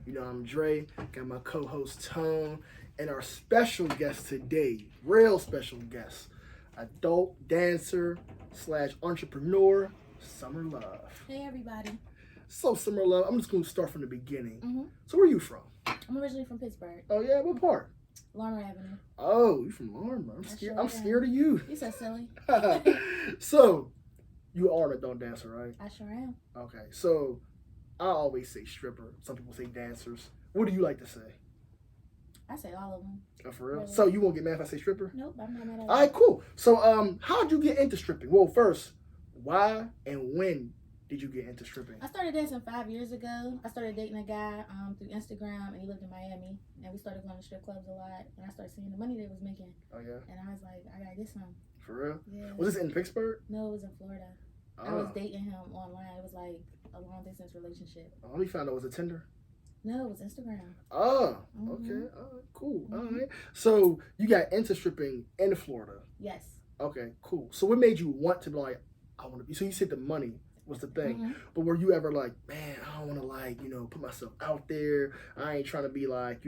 You know, I'm Dre, got my co host Tone, and our special guest today, real special guest, adult dancer slash entrepreneur, Summer Love. Hey everybody. So, Summer Love, I'm just going to start from the beginning. hmm So, where you from? I'm originally from Pittsburgh, Oh, yeah, what part? Larimer Avenue. Oh, you from Larimer. I'm I scared. sure I'm am. scared of you. You so silly. So, you are an adult dancer, right? I sure am. Okay, so I always say stripper. Some people say dancers. What do you like to say? I say all of them. Oh, for real? Really? So you won't get mad if I say stripper? Nope, I'm not mad at All all. right, cool. So how'd you get into stripping? Well, first, why and when did you get into stripping? I started dancing 5 years ago. I started dating a guy through Instagram, and he lived in Miami. And we started going to strip clubs a lot. And I started seeing the money they was making. Oh yeah, And I was like, I gotta get some. for real? Yeah. Was this in Pittsburgh? No, it was in Florida. I was dating him online. It was like a long distance relationship. Let me find out. Was it Tinder? No, it was Instagram. Oh, Mhm. okay. All right, cool. All Mhm. right. So you got into stripping in Florida. Yes. Okay, cool. So what made you want to be like, I want to be? So you said the money was the thing, Mhm. but were you ever like, man, I don't want to like, put myself out there. I ain't trying to be like,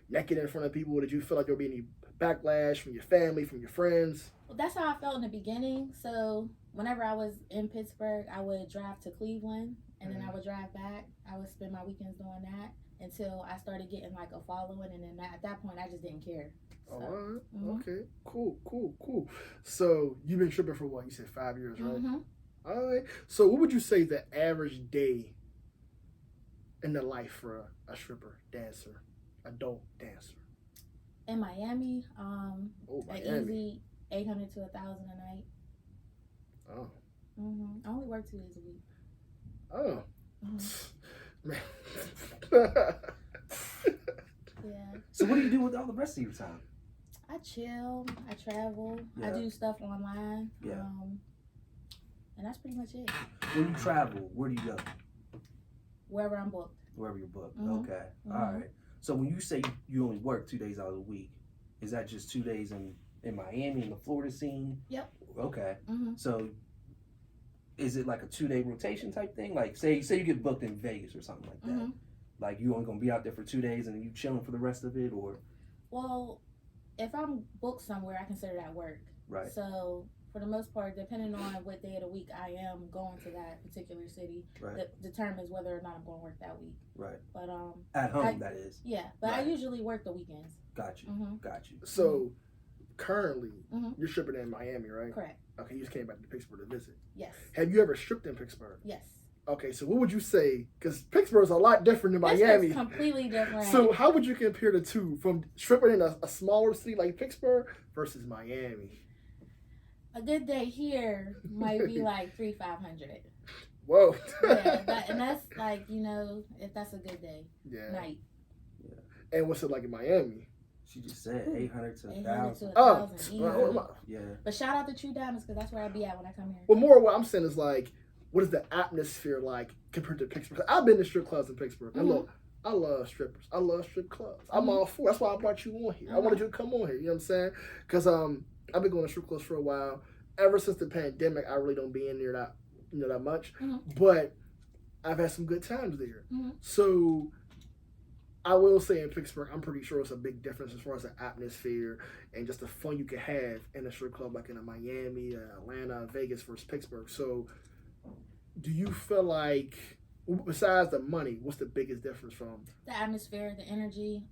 naked in front of people. Did you feel like there would be any backlash from your family, from your friends? Well, that's how I felt in the beginning. So whenever I was in Pittsburgh, I would drive to Cleveland and then I would drive back. I would spend my weekends doing that until I started getting like a following, and then at that point, I just didn't care. All So, right. mhm. Okay. Cool. So you've been stripping for what? You said 5 years, right? Mhm. All right. So what would you say the average day in the life for a stripper, dancer, adult dancer? In Miami, Oh, an Miami. easy 800 to 1,000 a night. Oh. I only work 2 days a week. Oh. Mhm. Man. Yeah, So what do you do with all the rest of your time? I chill. I travel. I Yeah. do stuff online. Yeah. And that's pretty much it. When you travel, where do you go? Wherever I'm booked. Wherever you're booked. Mhm. Okay. Mhm. All right. So when you say you only work 2 days out of the week, is that just 2 days in Miami in the Florida scene? Yep. Okay. hmm So is it like a 2 day rotation type thing? Like say you get booked in Vegas or something like that. hmm Like you only gonna be out there for 2 days and then you chilling for the rest of it, or Well, if I'm booked somewhere, I consider that work. right? So for the most part, depending on what day of the week I am going to that particular city, Right. that determines whether or not I'm going to work that week. Right. But At home, I- that is. yeah, but I Right. usually work the weekends. Got you. hmm Got you. So currently, Mhm. you're stripping in Miami, right? Correct. Okay, you just came back to Pittsburgh to visit. Yes. Have you ever stripped in Pittsburgh? Yes. Okay, so what would you say? Because Pittsburgh's a lot different than Miami. It's completely different. So how would you compare the two from stripping in a smaller city like Pittsburgh versus Miami? A good day here might be like 300-500. Whoa. Yeah, and that's like, if that's a good day, Yeah. night. And what's it like in Miami? She just said 800 to 800 to 1,000. 1,000 easy. Yeah. But shout out to True Diamonds because that's where I be at when I come here. Well, more what I'm saying is like, what is the atmosphere like compared to Pittsburgh? 'Cause I've been to strip clubs in Pittsburgh. And look, I love strippers. I love strip clubs. I'm all for it. That's why I brought you on here. I wanted you to come on here. You know what I'm saying? Because I've been going to strip clubs for a while. Ever since the pandemic, I really don't be in there that much. But I've had some good times there. So I will say in Pittsburgh, I'm pretty sure it's a big difference as far as the atmosphere and just the fun you can have in a strip club like in a Miami, Atlanta, Vegas versus Pittsburgh. So do you feel like, besides the money, what's the biggest difference from? The atmosphere, the energy.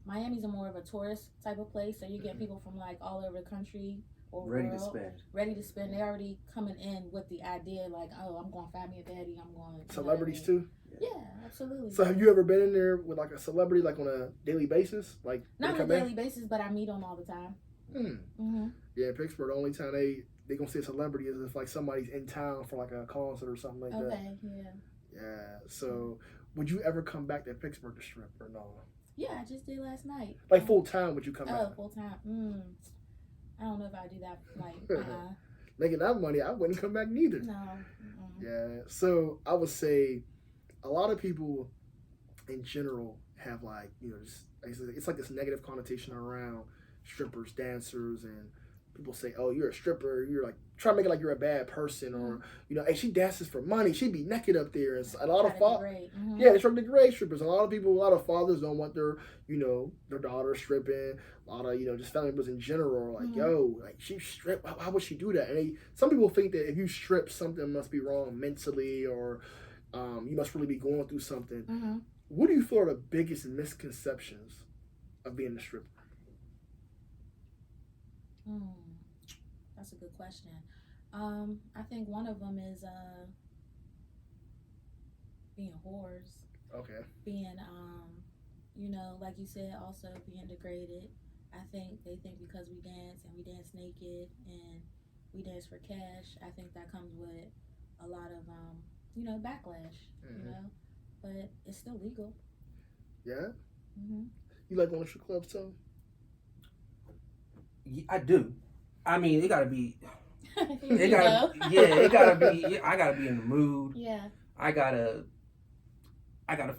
Miami's a more of a tourist type of place, so you get people from like all over the country or Ready to world, spend. ready to spend. They already coming in with the idea like, oh, I'm going to find me a baddie. I'm going. Celebrities too? Yeah, absolutely. So have you ever been in there with like a celebrity like on a daily basis? Like Not they on a come daily basis, but I meet them all the time. Yeah, in Pittsburgh, the only time they gonna see a celebrity is if like somebody's in town for like a concert or something like that. Okay, yeah. Yeah. So would you ever come back to Pittsburgh to strip or no? Yeah, I just did last night. Like full time, would you come Oh, back? full time. I don't know if I do that. Like, Making that money, I wouldn't come back neither. no. Yeah. So I would say a lot of people in general have like, just, it's like this negative connotation around strippers, dancers, and people say, "Oh, you're a stripper. You're like trying to make it like you're a bad person," or hey, she dances for money. She be naked up there. And a lot of fathers, yeah, they try to degrade strippers. A lot of fathers don't want their their daughter stripping. A lot of just family members in general are like, "Yo, like she strip. How would she do that?" And some people think that if you strip, something must be wrong mentally, or you must really be going through something. What do you feel are the biggest misconceptions of being a stripper? That's a good question. I think one of them is being whores. Okay. Being like you said, also being degraded. I think they think because we dance and we dance naked and we dance for cash, I think that comes with a lot of backlash. But it's still legal. Yeah. You like going to strip clubs too? Yeah, I do. I mean, it gotta be. It gotta be. Yeah, I gotta be in the mood. Yeah. I gotta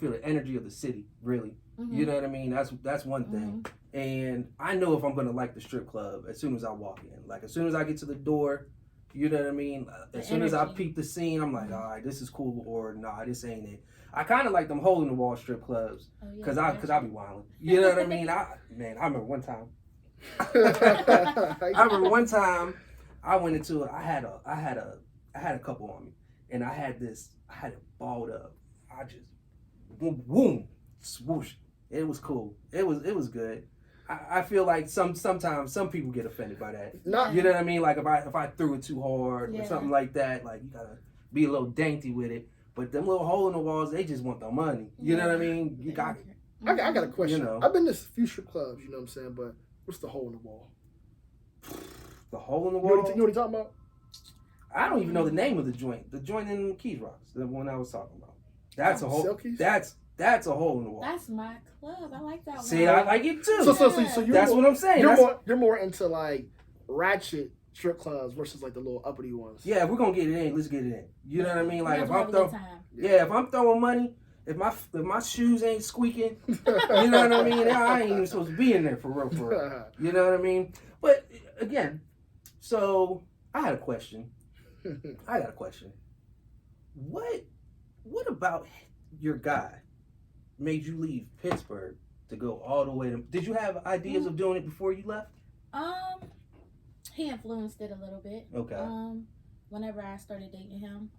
feel the energy of the city. Really, you know what I mean. That's one thing. And I know if I'm gonna like the strip club as soon as I walk in. Like as soon as I get to the door, you know what I mean. As soon as I peep the scene, I'm like, all right, this is cool, or nah, this ain't it. I kind of like them hole in the wall strip clubs because I be wilding. You know what I mean. I remember one time. I remember one time I went into it. I had a couple on me, and I had it balled up. I just boom, swoosh. It was cool. It was good. I feel like sometimes some people get offended by that. You know what I mean? Like if I threw it too hard or something like that, like you gotta be a little dainty with it. But them little hole in the walls, they just want the money. You know what I mean? You got it. I got a question. I've been to a few strip clubs, you know what I'm saying, but what's the hole in the wall? The hole in the wall? You know what I'm talking about? I don't even know the name of the joint. The joint in Keys Rocks, the one I was talking about. That's a hole. Silkies? That's a hole in the wall. That's my club. I like that one. See, I like it too. So that's what I'm saying. You're more into like ratchet strip clubs versus like the little uppity ones. Yeah, if we're gonna get it in, let's get it in. You know what I mean? Like if if I'm throwing money, if my shoes ain't squeaking, you know what I mean? I ain't even supposed to be in there for real. You know what I mean? But again, so I had a question. What about your guy made you leave Pittsburgh to go all the way to? Did you have ideas of doing it before you left? He influenced it a little bit. Okay. Whenever I started dating him,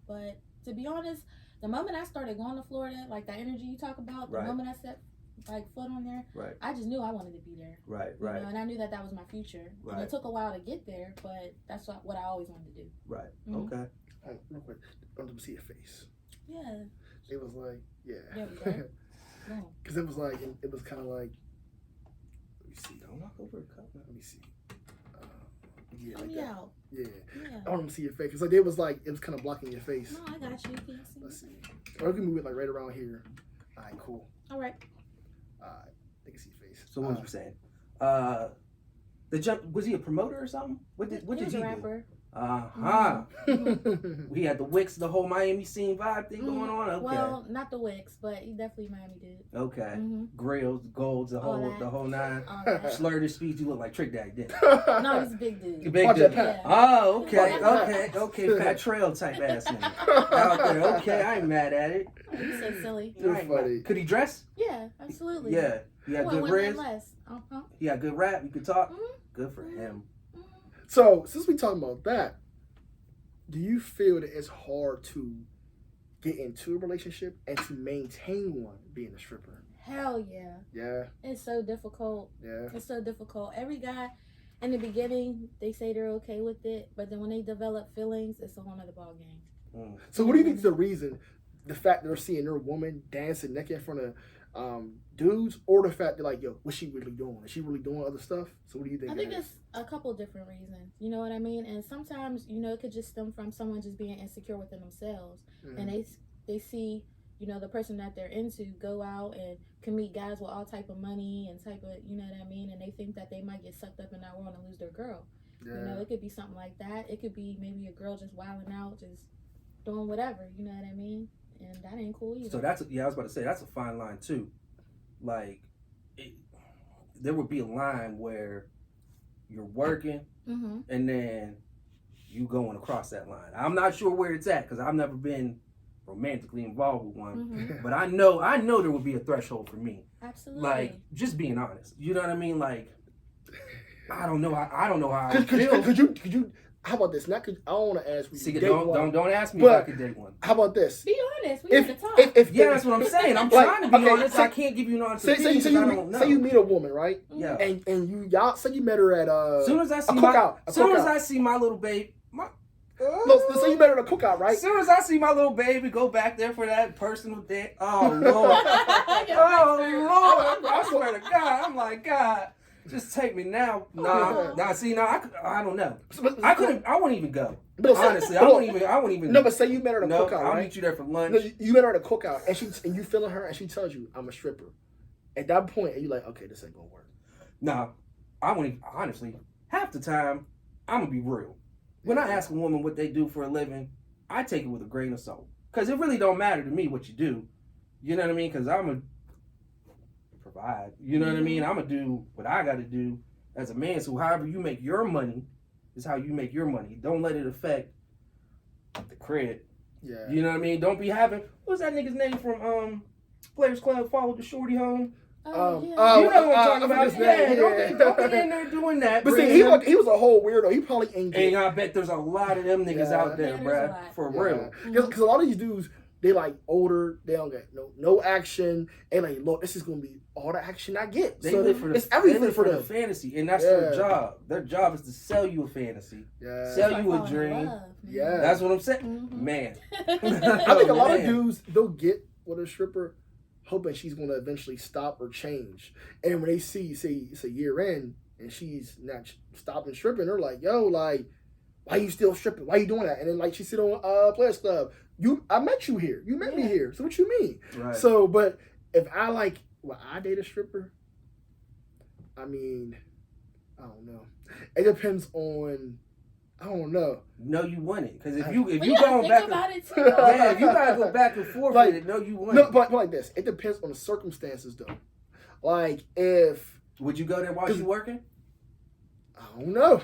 but to be honest, the moment I started going to Florida, like that energy you talk about, the moment I set like foot on there, I just knew I wanted to be there. Right. You know, and I knew that was my future. Right. And it took a while to get there, but that's what I always wanted to do. Right. Okay. Real quick, I want to see your face. Yeah. It was like, Yeah. Because it was like, it was kind of like, let me see. Don't knock over a cup. Let me see. Yeah, like that. Yeah. I want to see your face. Cause like it was kind of blocking your face. No, I got you. Can see? Let's see. Or we can move it like right around here. All right, cool. All right. They can see your face. So what was you saying? Was he a promoter or something? What did he do? Rapper. We had the Wicks, the whole Miami scene vibe thing going on. Okay. Well, not the Wicks, but he definitely Miami did. Okay. Grills, golds, the whole nine. Slurred his speech. You look like Trick Daddy, didn't you? No, he's a big dude. Big dude. Yeah. Oh, okay. Fat Trail type ass nigga out there. Okay, I ain't mad at it. You so silly. You're funny. Could he dress? Yeah, absolutely. Yeah. He had good riz. Uh-huh. He had good rap. You could talk. Good for him. So, since we talking about that, do you feel that it's hard to get into a relationship and to maintain one being a stripper? Hell yeah. Yeah. It's so difficult. Yeah. It's so difficult. Every guy, in the beginning, they say they're okay with it, but then when they develop feelings, it's a whole nother ball game. So, what do you think is the reason? The fact that they're seeing their woman dancing naked in front of dudes, or the fact that like, yo, what's she really doing? Is she really doing other stuff? So what do you think? I think it's a couple different reasons. You know what I mean? And sometimes, it could just stem from someone just being insecure within themselves, and they see, the person that they're into go out and can meet guys with all type of money and type of, you know what I mean? And they think that they might get sucked up in that world and lose their girl. Yeah. It could be something like that. It could be maybe a girl just wilding out, just doing whatever. You know what I mean? And that ain't cool either. So I was about to say, that's a fine line too. Like, there would be a line where you're working, Mm-hmm. and then you going across that line. I'm not sure where it's at because I've never been romantically involved with one, Mm-hmm. but I know there would be a threshold for me. Absolutely. Like, just being honest, you know what I mean? Like, I don't know how I Could feel. you? How about this? Not could I don't want to ask. See, date don't one. ask me But- if I could date one. How about this? Be honest. We If have to talk. if Yeah, that's what I'm saying. I'm Like, trying to be okay, honest. say- I can't give you an honest say opinion because I don't know. you meet a woman, right? Yeah. And y'all say you met her at As soon as I see a cookout. I see my little babe, Look, so you met her at a cookout, right? As soon as I see my little baby go back there for that personal day, oh Lord, oh Lord, I swear to God, I'm like, God, just take me now. Nah. See, I don't know. I wouldn't even go. Honestly, I wouldn't even. No, but say you met her at a No, cookout, I'll right? meet you there for lunch. No, you met her at a cookout, and you feeling her, and she tells you, "I'm a stripper." At that point, you like, okay, this ain't gonna work. Nah, I wouldn't even, honestly, half the time, I'm gonna be real. When I ask a woman what they do for a living, I take it with a grain of salt. Because it really don't matter to me what you do. You know what I mean? Because I'm going to provide. You know what I mean? I'm going to do what I got to do as a man. So however you make your money is how you make your money. Don't let it affect the credit. Yeah. You know what I mean? Don't be having, what's that nigga's name from Players Club, Followed the Shorty home? Oh, you yeah. know You know what I'm talking I about? forget his name. Yeah, don't be in there doing that. But see, bringing he was a whole weirdo. He probably ain't And I bet there's a lot of them niggas Yeah. out there, Yeah, there's a bruh. lot. For real. Because a lot of these dudes, they like older. They don't get no action. And like, look, this is gonna be all the action I get. They So live for the it's everything they live for the them. fantasy, and that's their Yeah. job. Their job is to sell you a fantasy. Yeah. Sell Like you a falling in dream. love, Yeah. That's what I'm saying, Mhm. man. I think a lot of Man. dudes they'll get with a stripper, hoping she's gonna eventually stop or change. And when they see, say it's a year in, and she's not stopping stripping, they're like, "Yo, like, why you still stripping? Why you doing that?" And then like she sit on Players Club. I met you here. You met me Yeah. here. So what you mean? Right. So, but if I date a stripper, I mean, I don't know. It depends on. I don't know. No, you want it because if But you you going gotta back, think about it too. yeah, if you gotta go back and forth Like, with it. No, you want No, it. but like this, it depends on the circumstances, though. Like if Would you go there while you working? I don't know.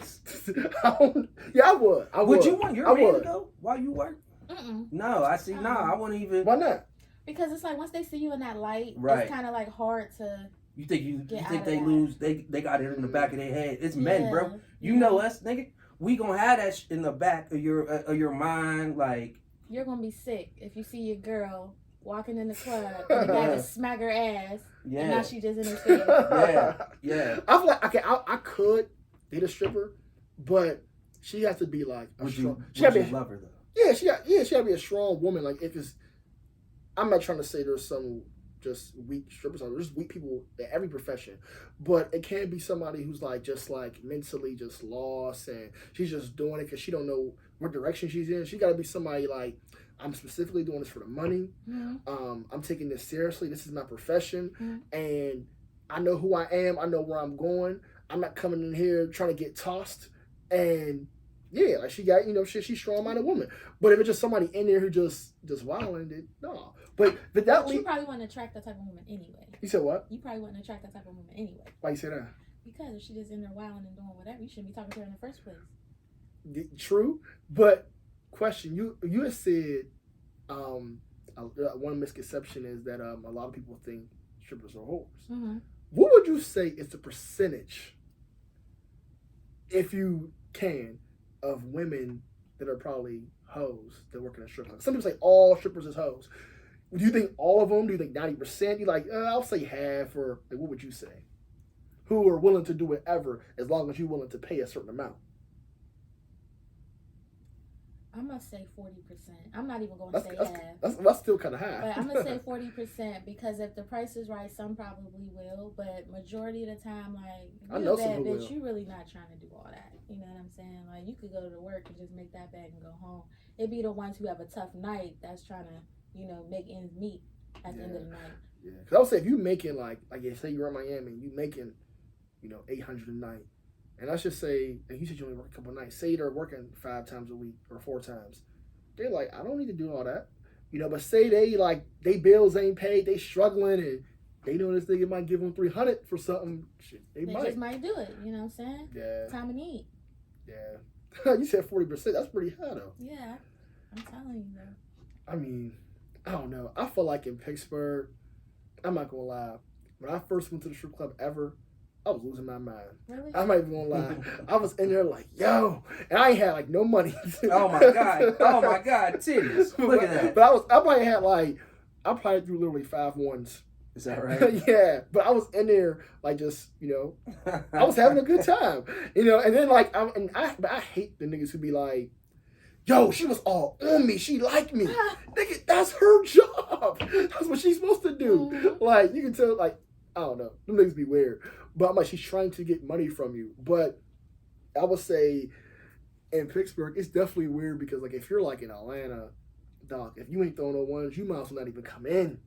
Yeah, I would. Would you want your I man would. to go while you work? Mm-mm. No, I see. Nah, I wouldn't even. Why not? Because it's like once they see you in that light, Right. it's kind of like hard to. You think Get out think of they that. lose? They got it in the back of their head. It's men, bro. Yeah. You know us, nigga. We gonna have that in the back of your mind, like. You're gonna be sick if you see your girl walking in the club and the guy just smack her ass, and now Yeah, she just in his face. yeah. I feel like okay, I could date a stripper, but she has to be like a Would strong. you She gotta be. love her though? Yeah, she gotta be a strong woman. Like if it's, I'm not trying to say there's some just weak strippers. There's weak people in every profession, but it can be somebody who's like just like mentally just lost and she's just doing it because she don't know what direction she's in. She got to be somebody like I'm specifically doing this for the money. Mhm. I'm taking this seriously. This is my profession, Mhm. and I know who I am. I know where I'm going. I'm not coming in here trying to get tossed and. Yeah, like she got, she's strong-minded woman. But if it's just somebody in there who just wilding, then no. But that But you probably wouldn't attract that type of woman anyway. You said what? You probably wouldn't attract that type of woman anyway. Why you say that? Because if she just in there wilding and doing whatever, you shouldn't be talking to her in the first place. True, but question you had said one misconception is that a lot of people think strippers are whores. Mm-hmm. What would you say is the percentage, if you can, of women that are probably hoes that work in a strip club? Some people say all strippers is hoes. Do you think all of them? Do you think 90%? You like, I'll say half, or like, what would you say? Who are willing to do whatever as long as you're willing to pay a certain amount? I'm gonna say 40%. I'm not even gonna say half. That's still kind of high. But I'm gonna say 40% because if the price is right, some probably will. But majority of the time, like if I you're know a some bad who bitch, will. you really not trying to do all that. You know what I'm saying? Like you could go to work and just make that bag and go home. It'd be the ones who have a tough night that's trying to, make ends meet at the end of the night. Yeah, because I would say if you making like say you're in Miami, you making, $800 a night, and let's just say, and you said you only work a couple of nights. Say they're working 5 times a week or 4 times. They're like, I don't need to do all that, But say they bills ain't paid, they struggling, and they know this nigga might give them $300 for something. Shit, they might. Just might do it. You know what I'm saying? Yeah. Time of need. Yeah. You said 40%. That's pretty high though. Yeah, I'm telling you though. I mean, I don't know. I feel like in Pittsburgh, I'm not gonna lie. When I first went to the strip club ever, I was losing my mind. Really? I'm not even gonna lie. I was in there like, yo, and I ain't had like no money. Oh my god, titties! Look at that. But I probably had like, I probably threw literally 5 ones. Is that right? Yeah, but I was in there like just, I was having a good time, and then like, but I hate the niggas who be like, yo, she was all on me. She liked me. Nigga, that's her job. That's what she's supposed to do. Mhm. Like, you can tell, like, I don't know. Them niggas be weird. But I'm like, she's trying to get money from you. But I would say in Pittsburgh, it's definitely weird because, like, if you're, like, in Atlanta, dog, if you ain't throwing no ones, you might as well not even come in.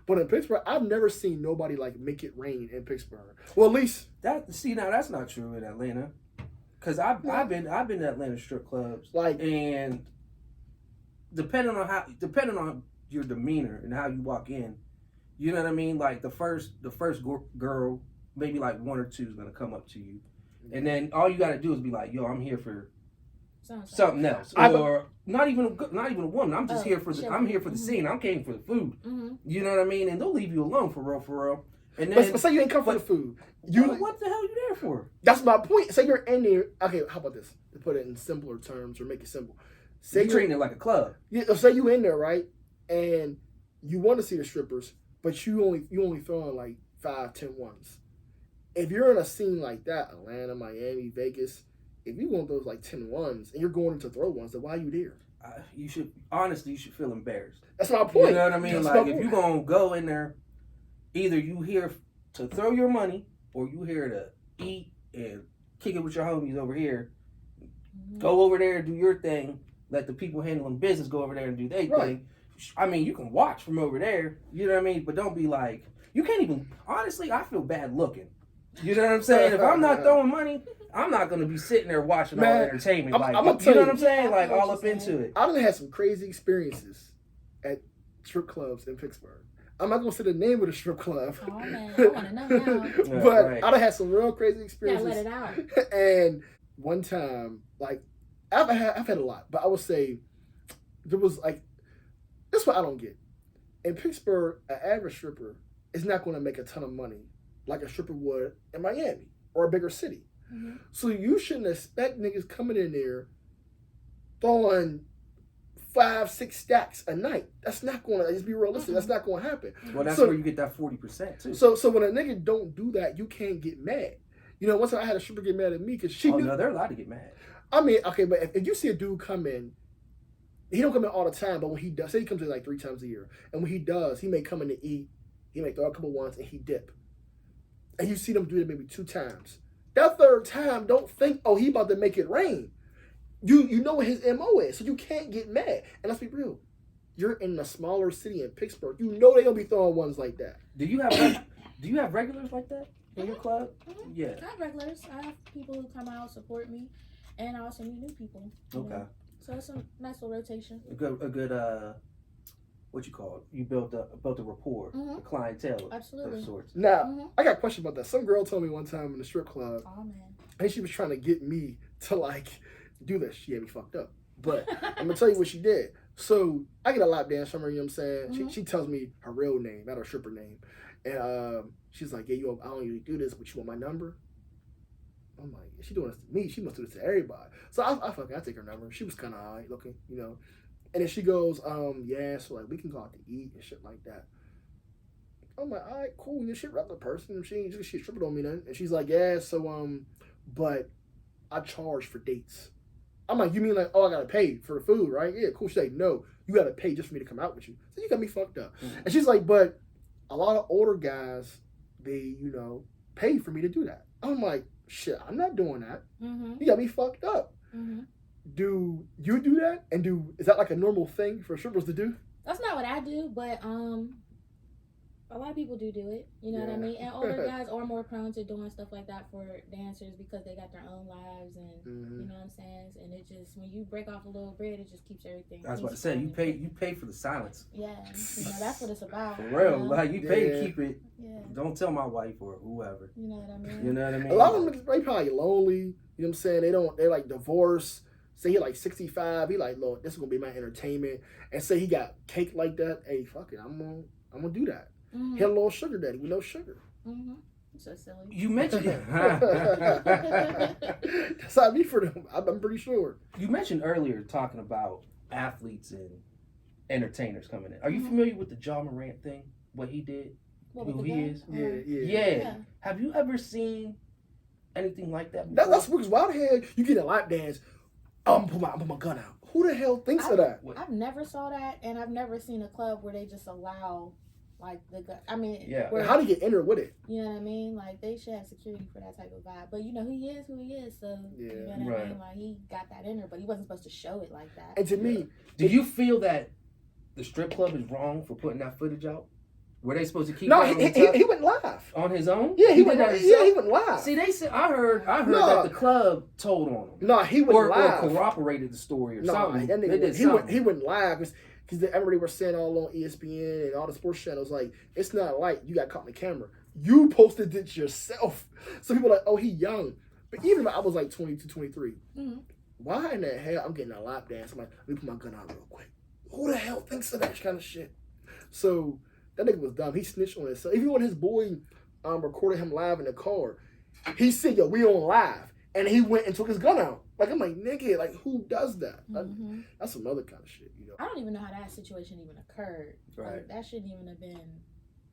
But in Pittsburgh, I've never seen nobody, like, make it rain in Pittsburgh. Well, at least... Now that's not true in Atlanta. Cause I've been to Atlanta strip clubs, Like, and depending on your demeanor and how you walk in, you know what I mean. Like the first girl, maybe like 1 or 2 is gonna come up to you, and then all you gotta do is be like, "Yo, I'm here for something else," or not even a woman. I'm just here for the Mm-hmm. scene. I'm came for the food. Mm-hmm. You know what I mean? And they'll leave you alone for real. And then, but say you ain't come for the food. What the hell are you there for? That's my point. Say you're in there. Okay, how about this? To put it in simpler terms or make it simple. Say You're treating it like a club. Yeah, say you in there, right? And you want to see the strippers, but you only throwing like 5, 10 ones. If you're in a scene like that, Atlanta, Miami, Vegas, if you want those like 10 ones and you're going to throw ones, then why are you there? You should feel embarrassed. That's my point. You know what I mean? That's like my if point. you're gonna go in there, either you here to throw your money or you here to eat and kick it with your homies over here. Mm-hmm. Go over there, do your thing. Let the people handling business go over there and do their thing. I mean, you can watch from over there. You know what I mean? But don't be like, you can't even. Honestly, I feel bad looking. You know what I'm saying? If I'm not throwing money, I'm not gonna be sitting there watching all the entertainment. I'm like, gonna you tell know you. what I'm saying? Yeah, Like I know all what up you're into saying. it. I done had some crazy experiences at strip clubs in Pittsburgh. I'm not gonna say the name of the strip club. Oh man, I want to know now. Yeah, But right. I done had some real crazy Yeah, experiences. let it out. And one time, like, I've had a lot, but I would say there was like, this is what I don't get. In Pittsburgh, an average stripper is not going to make a ton of money like a stripper would in Miami or a bigger city. Mm-hmm. So you shouldn't expect niggas coming in there throwing 5, 6 stacks a night. That's not going to, just be realistic. That's not going to happen. Well, that's So- where you get that 40% too. So when a nigga don't do that, you can't get mad. One time I had a stripper get mad at me because she knew. No, they're allowed to get mad. I mean, okay, but if you see a dude come in, he don't come in all the time, but when he does, say he comes in like 3 times a year, and when he does, he may come in to eat, he may throw a couple ones, and he dip. And you see them do it maybe 2 times. That 3rd time, don't think, oh, he about to make it rain. You know what his MO is, so you can't get mad. And let's be real. You're in a smaller city in Pittsburgh. You know they gonna be throwing ones like that. Do you have regulars like that in your club? Mm-hmm. Yeah. I have regulars. I have people who come out, support me, and I also meet new people. you Okay. know. So it's a nice little rotation. A good what you call it? You built a rapport, Mhm. a clientele Absolutely. of sorts. Now, Mm-hmm. I got a question about that. Some girl told me one time in the strip club, Oh man. I think she was trying to get me to like do this. She had me fucked up. But I'm gonna tell you what she did. So I get a lap dance from her, you know what I'm saying? Mhm. She tells me her real name, not her stripper name. And she's like, yeah, I don't usually do this, but you want my number? I'm like, she doing this to me. She must do this to everybody. So I take her number. She was kind of alright looking, And then she goes, yeah, so like we can go out to eat and shit like that. I'm like, all right, cool. She a regular person. She tripping on me then. And she's like, yeah, so but I charge for dates. I'm like, you mean like, oh, I gotta pay for the food, right? Yeah, cool. She's like, no, you gotta pay just for me to come out with you. So you got me fucked up. Mm-hmm. And she's like, but a lot of older guys, they, pay for me to do that. I'm like, shit, I'm not doing that. Mm-hmm. You got me fucked up. Mm-hmm. Do you do that? And is that like a normal thing for strippers to do? That's not what I do, but A lot of people do it. You know what I Yeah. mean? And older guys are more prone to doing stuff like that for dancers because they got their own lives and you know what I'm saying. And it just when you break off a little bread, it just keeps everything. I was about to say you pay for the silence. Yeah, you know that's what it's about. For real, You know? like you pay to keep it. Yeah. Don't tell my wife or whoever. You know what I mean? You know what I mean? A lot of them, they probably lonely. You know what I'm saying? They're like divorced. Say he like 65. He like, look, this is gonna be my entertainment. And say he got cake like that. Hey, fuck it, I'm gonna do that. Mm-hmm. He had a little sugar daddy with no sugar. Mm-hmm. So silly. You mentioned That's how I be for them. I'm pretty sure. You mentioned earlier talking about athletes and entertainers coming in. Are you familiar with the John Morant thing? What he did? Who he is? Yeah. Have you ever seen anything like that before? That's because why the hell you get a lap dance? I'm gonna put my gun out. Who the hell thinks of that? I've never saw that, and I've never seen a club where they just allow like the gun. I mean, Yeah. where, How do you get entered with it? you know what I mean? Like they should have security for that type of vibe. But you know he is who he is, so you know what I Right. mean. Like he got that in there, but he wasn't supposed to show it like that. And to me, Do you feel that the strip club is wrong for putting that footage out? Were they supposed to keep no, that he went live. on his own? Yeah, he did went. that Yeah, himself? he went live. See, they said I heard No. that the club told on him. No, he went Or live. corroborated the story or No, something. that They nigga did he something. went live because everybody was saying all on ESPN and all the sports channels like it's not like you got caught on the camera. You posted it yourself. So people are like, oh, he young. But even if I was like 22, 23, Mhm. why in the hell I'm getting a lap dance? I'm like, let me put my gun out real quick. Who the hell thinks of that kind of shit? So that nigga was dumb. He snitched on himself. Even when his boy recorded him live in the car, he said, yo, we on live. And he went and took his gun out. Like, I'm like, nigga, like, who does that? Mhm. That's some other kind of shit, you know? I don't even know how that situation even occurred. Right. Like, that shouldn't even have been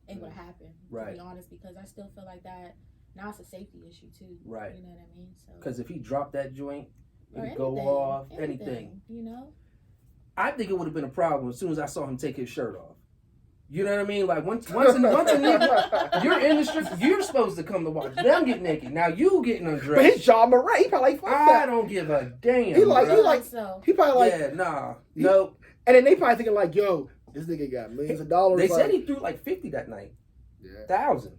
able to happen. To Right. be honest, because I still feel like that. Now it's a safety issue too. Right. You know what I mean? So. Because if he dropped that joint, it Or would go anything, off, anything. You know? I think it would have been a problem as soon as I saw him take his shirt off. You know what I mean? Like once a nigga, you're in the strip, you're supposed to come to watch them get naked. Now you getting undressed. But he's John Morant. He probably like, fuck I that. don't give a damn. He like- bro. he like- so. He probably like, yeah, nah, nope. and then they probably thinking like, yo, this nigga got millions of dollars. They like, said he threw like 50 that night, yeah. 1,000.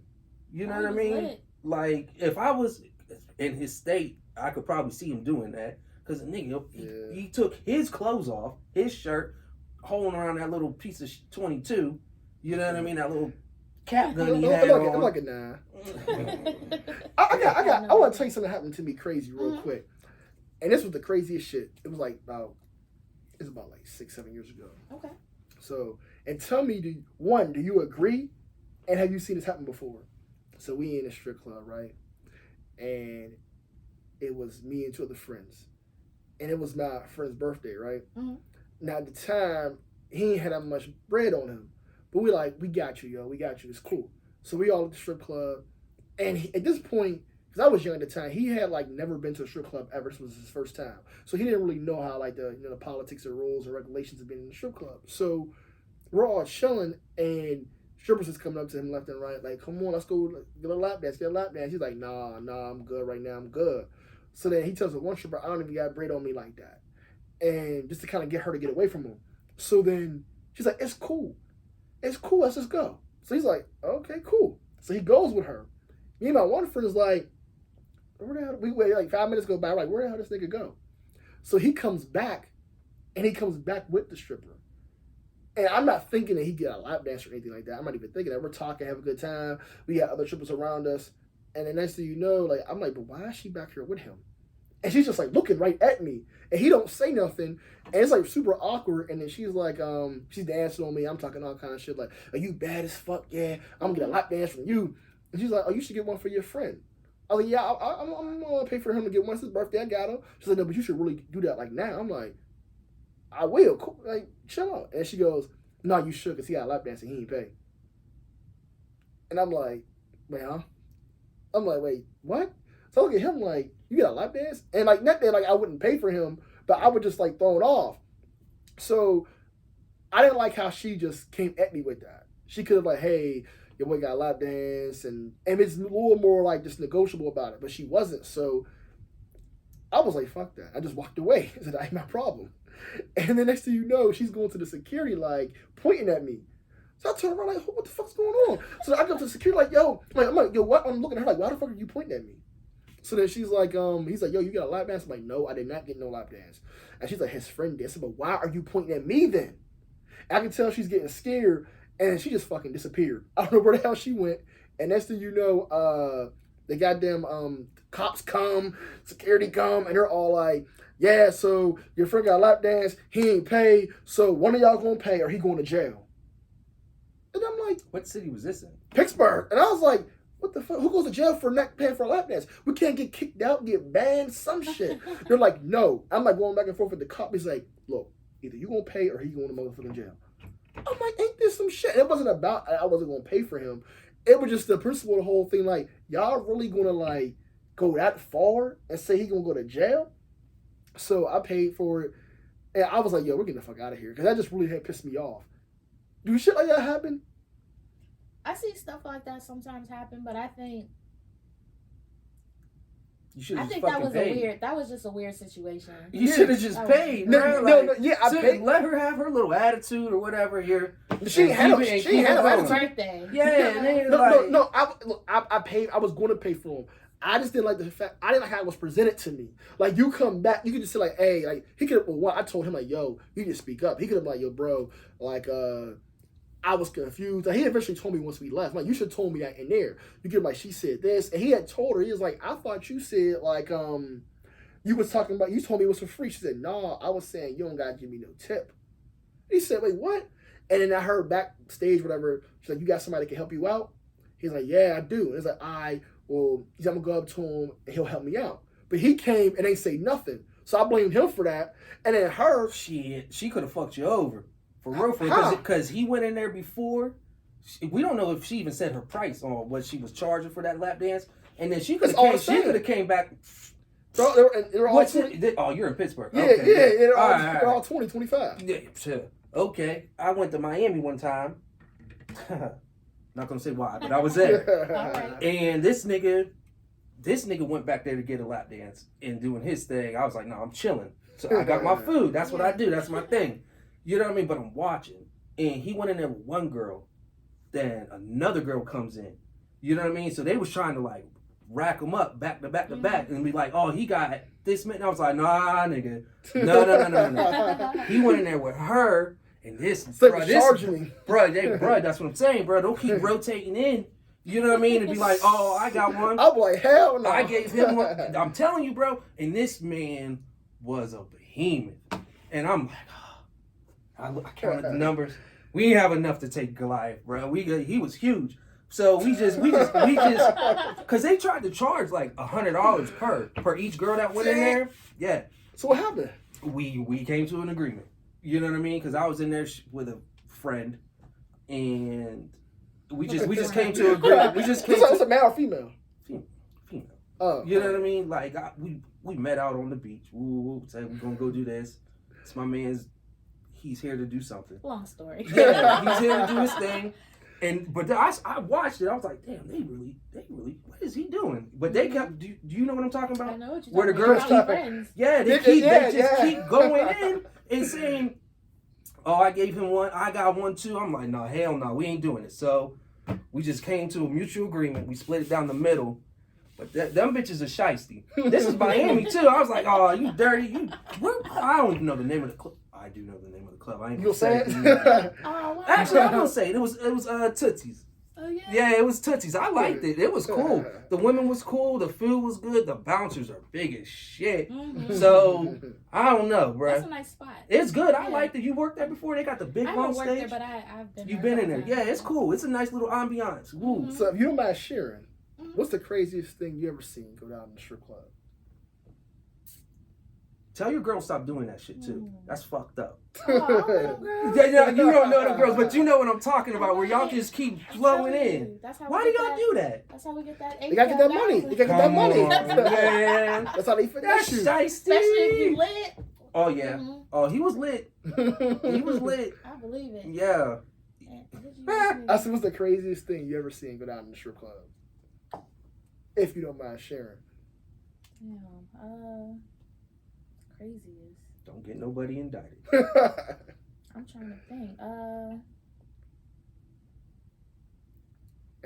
You know Oh, what I he was mean? lit. Like if I was in his state, I could probably see him doing that because nigga, Yeah. he took his clothes off, his shirt, holding around that little piece of 22. You know what I mean? That little cap gun he had I'm on. like a nah. I want to tell you something that happened to me crazy real quick. And this was the craziest shit. It was like about like 6-7 years ago. Okay. So, and tell me, do you agree? And have you seen this happen before? So we in a strip club, right? And it was me and two other friends. And it was my friend's birthday, right? Mhm. Now at the time, he ain't had that much bread on him. But we like, we got you, yo. We got you. It's cool. So we all at the strip club. And at this point, because I was young at the time, he had like never been to a strip club ever. This was his first time. So he didn't really know how like the politics or rules or regulations of being in the strip club. So we're all chilling and strippers is coming up to him left and right, like, come on, let's go get a lap dance, He's like, nah, I'm good right now, I'm good. So then he tells the one stripper, I don't even got bread on me like that. And just to kind of get her to get away from him. So then she's like, it's cool, let's just go. So he's like, okay, cool. So he goes with her. Me and my one friend is like, where the hell, we wait like 5 minutes go by, like, where the hell does this nigga go? So he comes back, and he comes back with the stripper. And I'm not thinking that he get a lap dance or anything like that. I'm not even thinking that. We're talking, have a good time. We got other strippers around us. And the next thing you know, like, I'm like, but why is she back here with him? And she's just like looking right at me. And he don't say nothing. And it's like super awkward. And then she's like, she's dancing on me. I'm talking all kind of shit like, are you bad as fuck? Yeah, I'm gonna get a lap dance from you. And she's like, oh, you should get one for your friend. I was like, yeah, I'm gonna pay for him to get one. It's his birthday. I got him. She's like, no, but you should really do that like now. I'm like, I will. Cool. Like, chill out. And she goes, no, you should, because he got a lap dance and he ain't pay. And I'm like, wait, huh? I'm like, wait, what? So I look at him like, you got a lap dance? And like, not that like I wouldn't pay for him, but I would just like throw it off. So I didn't like how she just came at me with that. She could have like, hey, your boy got a lap dance, and it's a little more like just negotiable about it, but she wasn't. So I was like, fuck that. I just walked away. I said, that ain't my problem. And the next thing you know, she's going to the security, like, pointing at me. So I turn around like, what the fuck's going on? So I go to the security like, yo, I'm like, yo, what? I'm looking at her like, why the fuck are you pointing at me? So then she's like, he's like, yo, you got a lap dance? I'm like, no, I did not get no lap dance. And she's like, his friend did. I said, but why are you pointing at me then? I can tell she's getting scared, and she just fucking disappeared. I don't know where the hell she went. And next thing you know, the goddamn cops come, security come, and they're all like, yeah, so your friend got a lap dance, he ain't paid, so one of y'all gonna pay or he going to jail. And I'm like, What city was this in? Pittsburgh. And I was like, what the fuck? Who goes to jail for not paying for a lap dance? We can't get kicked out, get banned, some shit. They're like, no. I'm like going back and forth with the cop. He's like, look, either you gonna pay or he going to motherfucking jail. I'm like, ain't this some shit? It wasn't about I wasn't gonna pay for him. It was just the principle of the whole thing. Like, y'all really gonna like go that far and say he gonna go to jail? So I paid for it, and I was like, yo, we're getting the fuck out of here because that just really had pissed me off. Do shit like that happen? I see stuff like that sometimes happen, but I think You should I have just think that fucking was paid. that was just a weird situation. You should have just That was- paid, No, bro. no, Like, yeah, I so paid. let her have her little attitude or whatever here. She ain't had no Keep it- she ain't had no keep it His going. birthday. Yeah, and then No, like, no. I paid. I was going to pay for him. I just didn't like the fact. I didn't like how it was presented to me. Like you come back, you could just say like, "Hey," like he could. Well, I told him like, "Yo, you just speak up." He could have been like, "Yo, bro, like, I was confused." Like, he eventually told me once we left. Like, you should have told me that in there. You could like, she said this, and he had told her. He was like, "I thought you said like, you was talking about. You told me it was for free." She said, "No, I was saying you don't gotta give me no tip." He said, "Wait, what?" And then I heard backstage, whatever. She's like, "You got somebody that can help you out?" He's like, "Yeah, I do." And it's like, well, I'm gonna go up to him and he'll help me out. But he came and ain't say nothing. So I blamed him for that. And then her, shit, she could have fucked you over. For real, How? because he went in there before. We don't know if she even said her price on what she was charging for that lap dance. And then she could It's all the have same. came back. they're all What's 20, it? Oh, you're in Pittsburgh. yeah, Okay, yeah, they're all, right. they're all 20, 25. Yeah, sure. Okay. I went to Miami one time. Not gonna say why, but I was there. Alright. And this nigga went back there to get a lap dance and doing his thing. I was like, no, I'm chilling. So I got my food. That's what I do. That's my thing. You know what I mean? But I'm watching. And he went in there with one girl. Then another girl comes in. You know what I mean? So they was trying to like rack him up back to back to back and be like, oh, he got this man. I was like, nah, nigga. No. He went in there with her and this, So bro, charging me. bro, that's what I'm saying, bro. Don't keep rotating in. You know what I mean? And be like, oh, I got one. I'm like, hell no. I gave him one. I'm telling you, bro. And this man was a behemoth. And I'm like, I counted the numbers. We didn't have enough to take Goliath, bro. He was huge. So we just, because they tried to charge like $100 per each girl that went in there. Yeah. So what happened? We came to an agreement. You know what I mean? Because I was in there with a friend, and we just came to an agreement. We just came It's to a male or female? female. Oh. You know what I mean? Like we met out on the beach. Woo, said we're gonna go do this. It's my man's. He's here to do something. Long story. Yeah, he's here to do his thing. But I watched it. I was like, damn, they really, what is he doing? But they kept. Do you know what I'm talking I about? know what you're Where the talking girls about. keep- Friends. Yeah, they just keep going in and saying, "Oh, I gave him one. I got one too." I'm like, "No, hell no, we ain't doing it." So we just came to a mutual agreement. We split it down the middle. But them bitches are shiesty. This is Miami too. I was like, "Oh, you dirty. I don't even know the name of the club. I do know the name of the club. I ain't You gonna say it. it? Oh, wow. Actually, I'm gonna say it. It was Tootsie's. Oh, yeah. Yeah, it was Tootsie's. I liked it. It was cool. The women was cool. The food was good. The bouncers are big as shit. Mhm. So I don't know, bro. That's a nice spot. It's good. I Yeah. liked it. You worked there before? They got the big I long haven't worked stage. there, but I've been You've there been in a there. couple Yeah, times. it's cool. It's a nice little ambiance. Woo. Mhm. So if you don't mind sharing, Mhm. what's the craziest thing you ever seen go down in the strip club? Tell your girl stop doing that shit too. Mm. That's fucked up. Oh, little girl. Yeah, you don't know the girls, but you know what I'm talking about. Where y'all just keep flowing in. That's how Why we do get y'all do that? That's how we get that. They gotta get that money. They gotta get that Come money. on, man. That's how they finesse That's you. shiesty. Especially if you lit. Oh yeah. Mhm. Oh, he was lit. He was lit. I believe it. Yeah. I said, what's the craziest thing you ever seen go down in the strip club? If you don't mind sharing. Craziest. Don't get nobody indicted. I'm trying to think.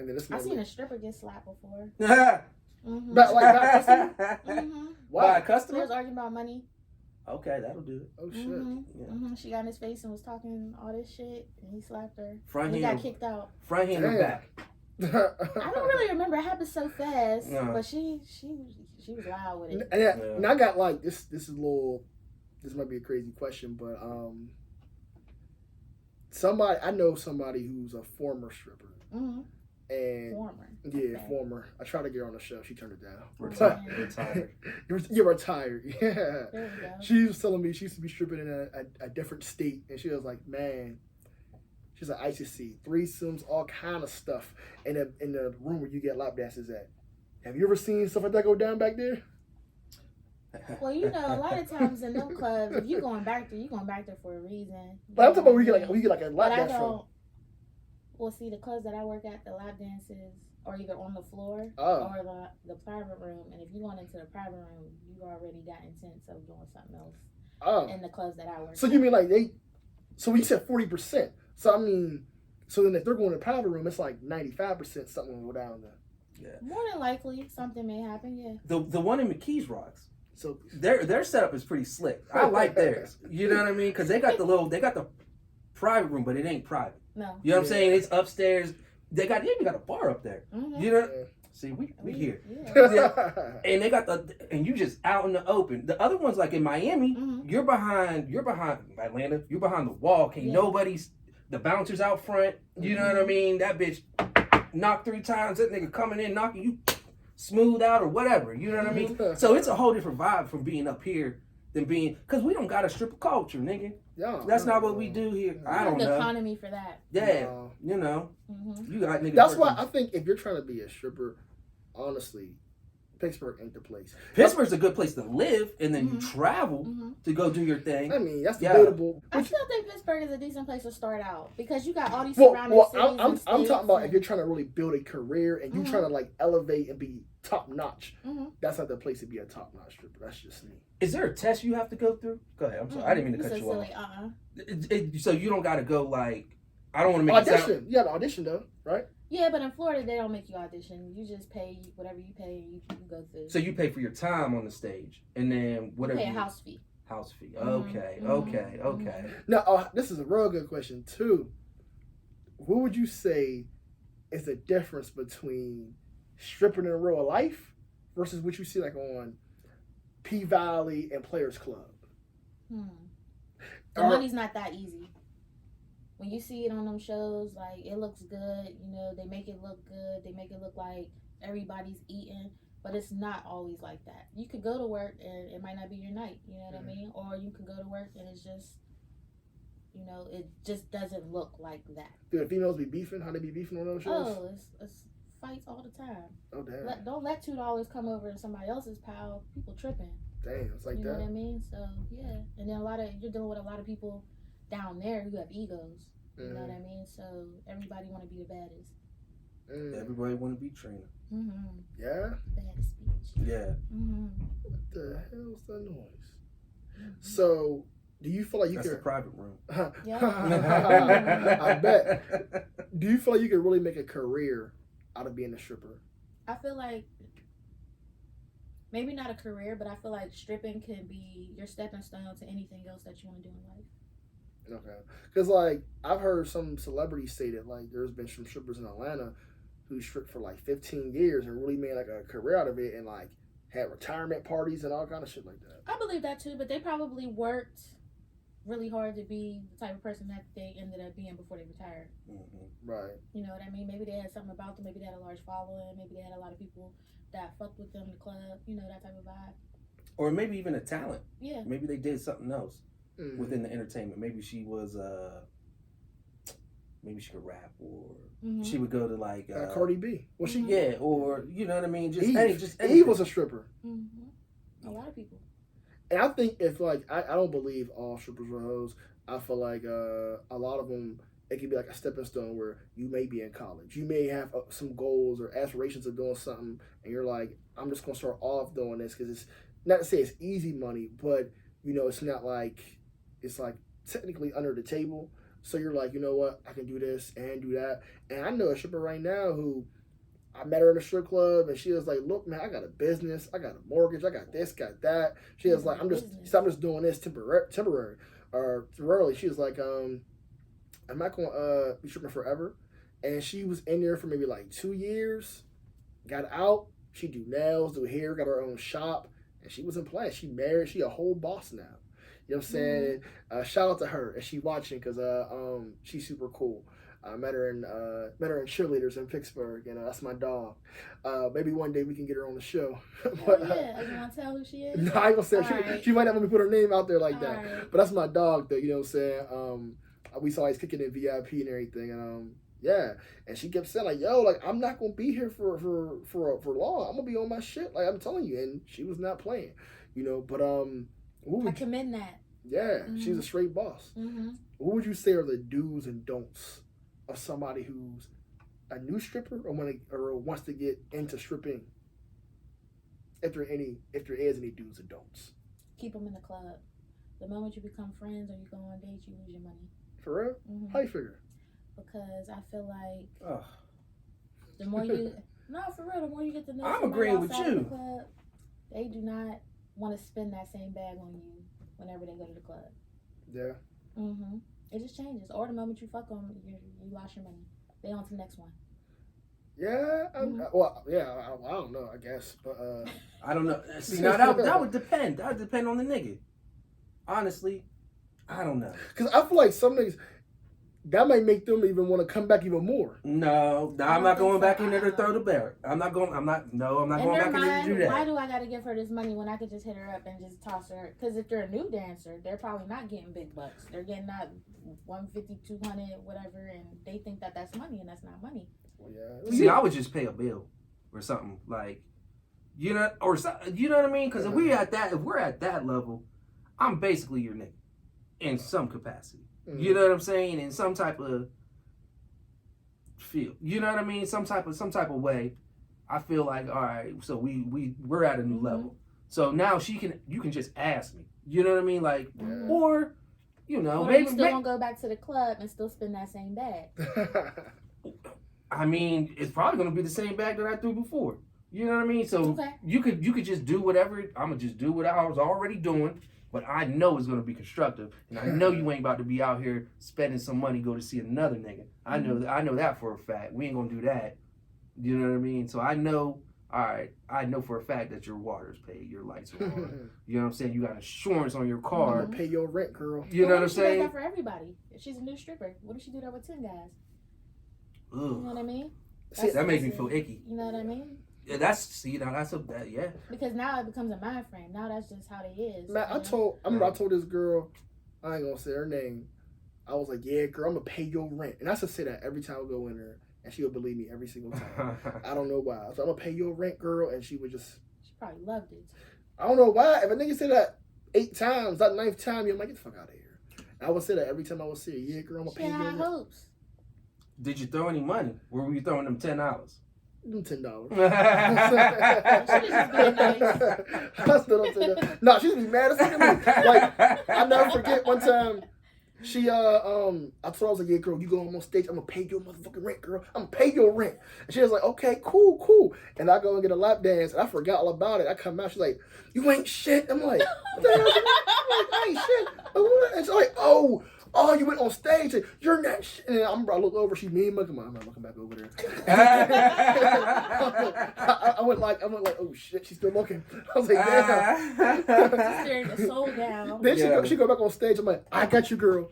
And then this I man seen a stripper get slapped before. back Mm-hmm. like back customer. Mm-hmm. By a Wow. They customer? was arguing about money. Okay, that'll do it. Oh shit. Mm-hmm. Yeah. Mm-hmm. She got in his face and was talking all this shit, and he slapped her. Front And he hand, got kicked out. front hand or Damn. back? I don't really remember. It happened so fast, No. but she was loud with it. And I got like this. This is a little. This might be a crazy question, but somebody I know somebody who's a former stripper, Mm-hmm. and Former. yeah, Okay. former. I tried to get her on the show. She turned it down. Retired. Okay. Retired. You're retired. Yeah. There we go. She was telling me she used to be stripping in a different state, and she was like, "Man," she's like, "I used to see threesomes, all kind of stuff in the room where you get lap dances at. Have you ever seen stuff like that go down back there?" Well, you know, a lot of times in them clubs, if you're going back there for a reason. But I'm talking about where you get like a But lap I dance from. don't. Well, see, the clubs that I work at, the lap dances are either on the floor Oh. or the private room. And if you went into the private room, you already got intent of doing something else Oh, in the clubs that I work. so at. you mean like they? So you said 40%. So I mean, so then if they're going to the private room, it's like 95% something will go down there. More than likely, something may happen. Yeah. The one in McKees Rocks, So their setup is pretty slick. I like theirs. You know what I mean? Because they got the private room, but it ain't private. No. You know what I'm Yeah. saying? It's upstairs. They even got a bar up there. Mm-hmm. You know? Yeah. See, we here. Yeah. And they got and you just out in the open. The other ones, like in Miami, Mhm. you're behind Atlanta, you're behind the wall. Can't Yeah. nobody's, the bouncers out front. You know what I mean? That bitch knocked 3 times. That nigga coming in, knocking you smooth out or whatever. You know what I mean? So it's a whole different vibe from being up here than being, because we don't got a stripper culture, nigga. Yeah, That's no, not what no. we do here. No. I don't the know. economy for that. Yeah, No. you know, Mm-hmm. you got niggas. That's why working. I think if you're trying to be a stripper, honestly, Pittsburgh ain't the place. Pittsburgh's a good place to live, and then you Mhm. travel Mm-hmm. to go do your thing. I mean, that's Yeah. debatable. I still think Pittsburgh is a decent place to start out because you got all these Well, surrounding well cities. I'm and talking states about if and- you're trying to really build a career and you're Mhm. trying to like elevate and be top notch. Mhm. That's not the place to be a top notch stripper. That's just me. Is there a test you have to go through? Go ahead. I'm sorry. I didn't mean to You cut so you off. silly. So you don't got to go like. I don't want to make it sound. Audition. You got to audition though, right? Yeah, but in Florida they don't make you audition. You just pay whatever you pay and you go through. So you pay for your time on the stage, and then you whatever. pay a house fee. House fee. Mhm, Okay. mhm, Okay. mhm. Okay. Now, this is a real good question too. What would you say is the difference between stripping in real life versus what you see like on P Valley and Players Club? The Or- money's not that easy. When you see it on them shows, like it looks good. You know, they make it look good. They make it look like everybody's eating, but it's not always like that. You could go to work and it might not be your night. You know what I mean? Or you can go to work and it's just, you know, it just doesn't look like that. Do the females be beefing? How they be beefing on those shows? Oh, it's fights all the time. Oh damn. Don't let $2 come over to somebody else's pile. People tripping. Damn, it's like You know that. what I mean? So yeah, and then you're dealing with a lot of people down there who have egos. You know what I mean? So everybody want to be the baddest. Mm. Everybody want to be Trina. Mm-hmm. Yeah? Baddest bitch. Yeah. Mm-hmm. What the hell's the noise? So, do you feel like you That's the can? private room. I bet. Do you feel like you can really make a career out of being a stripper? I feel like maybe not a career, but I feel like stripping can be your stepping stone to anything else that you want to do in life. Okay. Because, like, I've heard some celebrities say that, like, there's been some strippers in Atlanta who stripped for, like, 15 years and really made, like, a career out of it and, like, had retirement parties and all kind of shit like that. I believe that too, but they probably worked really hard to be the type of person that they ended up being before they retired. Mm-hmm. Right. You know what I mean? Maybe they had something about them. Maybe they had a large following. Maybe they had a lot of people that fucked with them in the club. You know, that type of vibe. Or maybe even a talent. Yeah. Maybe they did something else Mhm. within the entertainment. Maybe she was maybe she could rap, or Mhm. she would go to like Cardi B. Well, she. Mhm. yeah, or you know what I mean. Just Eve. just Eve anything. was a stripper. Mm-hmm. A lot of people. And I think if, like, I don't believe all strippers are hoes. I feel like a lot of them, it can be like a stepping stone where you may be in college. You may have some goals or aspirations of doing something, and you're like, I'm just going to start off doing this because it's not to say it's easy money, but, you know, it's not like, it's like technically under the table. So you're like, you know what, I can do this and do that. And I know a stripper right now who I met her in a strip club, and she was like, "Look, man, I got a business, I got a mortgage, I got this, got that." She was like, "I'm just doing this temporary, or temporarily." She was like, "I'm not gonna be stripping forever," and she was in there for maybe like 2 years. Got out. She do nails, do hair, got her own shop, and she wasn't playing. She married. She a whole boss now. You know what I'm saying? Shout out to her, and she watching because she's super cool. I met her in cheerleaders in Pittsburgh, and that's my dog. Maybe one day we can get her on the show. But, yeah, you want to tell who she is? No, I ain't gonna say she might not let me put her name out there like that. Right. But that's my dog, though. You know what I'm saying? We saw he's kicking in VIP and everything, and yeah. And she kept saying like, "Yo, like I'm not gonna be here for long. I'm gonna be on my shit. Like I'm telling you." And she was not playing, you know. But I commend that. Yeah, she's a straight boss. Mm-hmm. What would you say are the do's and don'ts of somebody who's a new stripper or wants to get into stripping? If there is any do's and don'ts, keep them in the club. The moment you become friends or you go on dates, you lose your money. For real? Mm-hmm. How you figure? Because I feel like the more you for real, the more you get to know I'm somebody agreeing with outside you. of the club, they do not want to spend that same bag on you whenever they go to the club. Yeah. Mm-hmm. It just changes. Or the moment you fuck them, you lost your money. They on to the next one. Yeah. Well, yeah. I don't know. I guess, but I don't know. See, now that would depend. That would depend on the nigga. Honestly, I don't know. Because I feel like some niggas that might make them even want to come back even more. No, I'm not going back in there to throw the bear. I'm not going back in there to do that. Why do I got to give her this money when I could just hit her up and just toss her? Because if they're a new dancer, they're probably not getting big bucks. They're getting that 150, 200, whatever, and they think that that's money, and that's not money. Well, yeah. See, I would just pay a bill or something like, you know, or you know what I mean? Because if we're at that level, I'm basically your nigga in some capacity. You know what I'm saying? In some type of feel. You know what I mean? Some type of way. I feel like, all right, so we're at a new level. So now you can just ask me. You know what I mean? Like, or, you know, maybe you still gonna go back to the club and still spend that same bag. I mean, it's probably gonna be the same bag that I threw before. You know what I mean? So you could just do whatever. I'm gonna just do what I was already doing. But I know it's gonna be constructive, and I know you ain't about to be out here spending some money go to see another nigga. I know that for a fact. We ain't gonna do that. You know what I mean? So I know. All right, I know for a fact that your water's paid, your lights are on. You know what I'm saying? You got insurance on your car. Pay your rent, girl. You know what I'm saying? She does that for everybody. If she's a new stripper, what if she do that with 10 guys? Ugh. You know what I mean? That makes me feel icky. You know what I mean? Yeah, yeah. Because now it becomes a mind frame. Now that's just how they is. Man, I told this girl, I ain't gonna say her name. I was like, yeah, girl, I'm gonna pay your rent. And I should say that every time I go in there, and she would believe me every single time. I don't know why. So I'm gonna pay your rent, girl, and she would just. She probably loved it. I don't know why. If a nigga say that 8 times, that 9th time, you're like, get the fuck out of here. And I would say that every time I would see her. Yeah, girl, I'm gonna pay your rent. Hopes. Did you throw any money? Or were you throwing them $10? $10. I still don't say that. No, she just be mad as fuck at me. Like, I never forget one time. She I told her, I was like, yeah, girl, you go on stage, I'm gonna pay your motherfucking rent, girl. I'm gonna pay your rent. And she was like, okay, cool. And I go and get a lap dance, and I forgot all about it. I come out, she's like, you ain't shit. I'm like, what the hell? I'm like, I ain't shit. And she's like, oh, you went on stage. And you're not shit. And I look over, she's me and I'm not looking back over there. I went like, oh shit, she's still looking. I was like, damn. Staring the soul down. Then she go back on stage. I'm like, I got you, girl.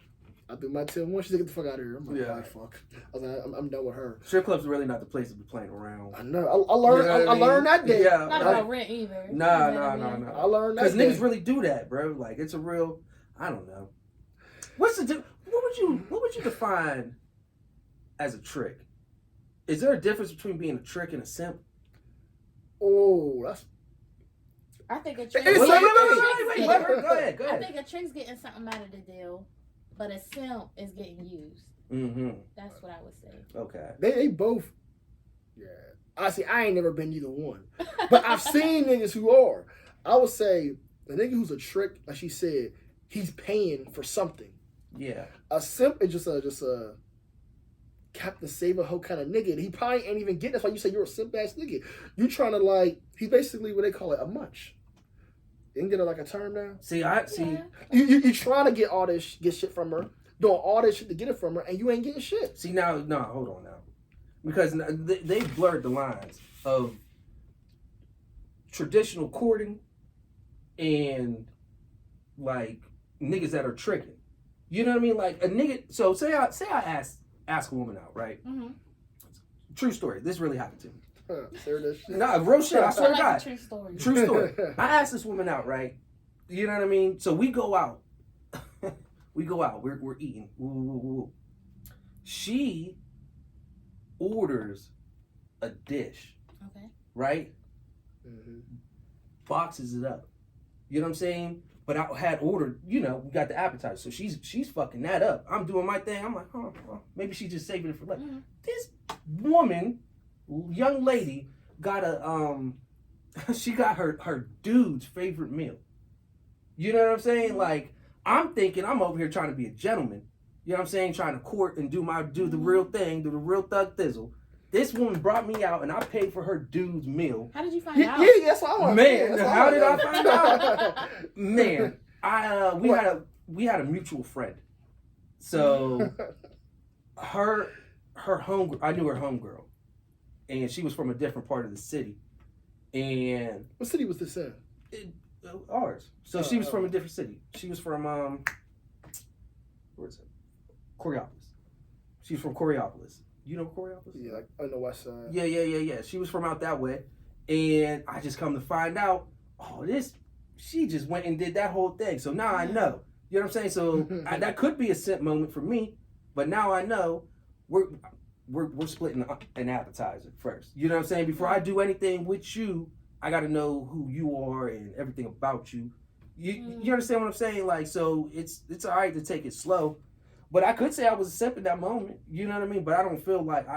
I do my 10-1. She's like, get the fuck out of here. I'm like, oh, fuck. I was like, I'm done with her. Strip club's really not the place to be playing around. I know. I learned. You know I learned that day. Yeah. Not about rent either. No. I learned that. Because niggas really do that, bro. Like it's a real. I don't know. What would you define as a trick? Is there a difference between being a trick and a simp? Oh, that's. I think a trick. Wait, go ahead. I think a trick's getting something out of the deal, but a simp is getting used. Mm-hmm. That's what I would say. Okay. They both. Yeah. Honestly, I ain't never been either one, but I've seen niggas who are. I would say the nigga who's a trick, like she said, he's paying for something. Yeah. A simp is just a Captain Save a Hoe kind of nigga. And he probably ain't even getting. That's why you say you're a simp ass nigga. You trying to like? He's basically what they call it, a munch. You can get her like a term now. See. Yeah. You trying to get all this shit from her, doing all this shit to get it from her, and you ain't getting shit. See now, no, hold on now, because they blurred the lines of traditional courting and like niggas that are tricking. You know what I mean? Like a nigga. So say I ask a woman out, right? Mm-hmm. True story. This really happened to me. Serious this shit. Nah, real shit. I swear to God. True story. True story. I asked this woman out, right? You know what I mean? So we go out. We're eating. Woo, woo, woo. She orders a dish, Okay. right? Mm-hmm. Boxes it up. You know what I'm saying? But I had ordered, we got the appetizer. So she's fucking that up. I'm doing my thing. I'm like, maybe she's just saving it for later. Mm-hmm. This woman, young lady, got she got her dude's favorite meal. You know what I'm saying? Like, I'm thinking I'm over here trying to be a gentleman. You know what I'm saying? Trying to court and do the real thing, do the real thug thizzle. This woman brought me out and I paid for her dude's meal. How did you find out? Yeah, that's what I want. Man, how did I find out? Man, we had a mutual friend. So her home, I knew her homegirl, and she was from a different part of the city. And What city was this in? ours. So she was from a different city. She was from where is it? Coriopolis. She's from Coriopolis. You know Coriopolis? Yeah, like on the west side. Yeah. She was from out that way. And I just come to find out, she just went and did that whole thing. So now I know. You know what I'm saying? So that could be a simp moment for me, but now I know we're splitting an appetizer first. You know what I'm saying? Before I do anything with you, I got to know who you are and everything about you. You understand what I'm saying? Like, so it's all right to take it slow. But I could say I was a simp in that moment. You know what I mean? But I don't feel like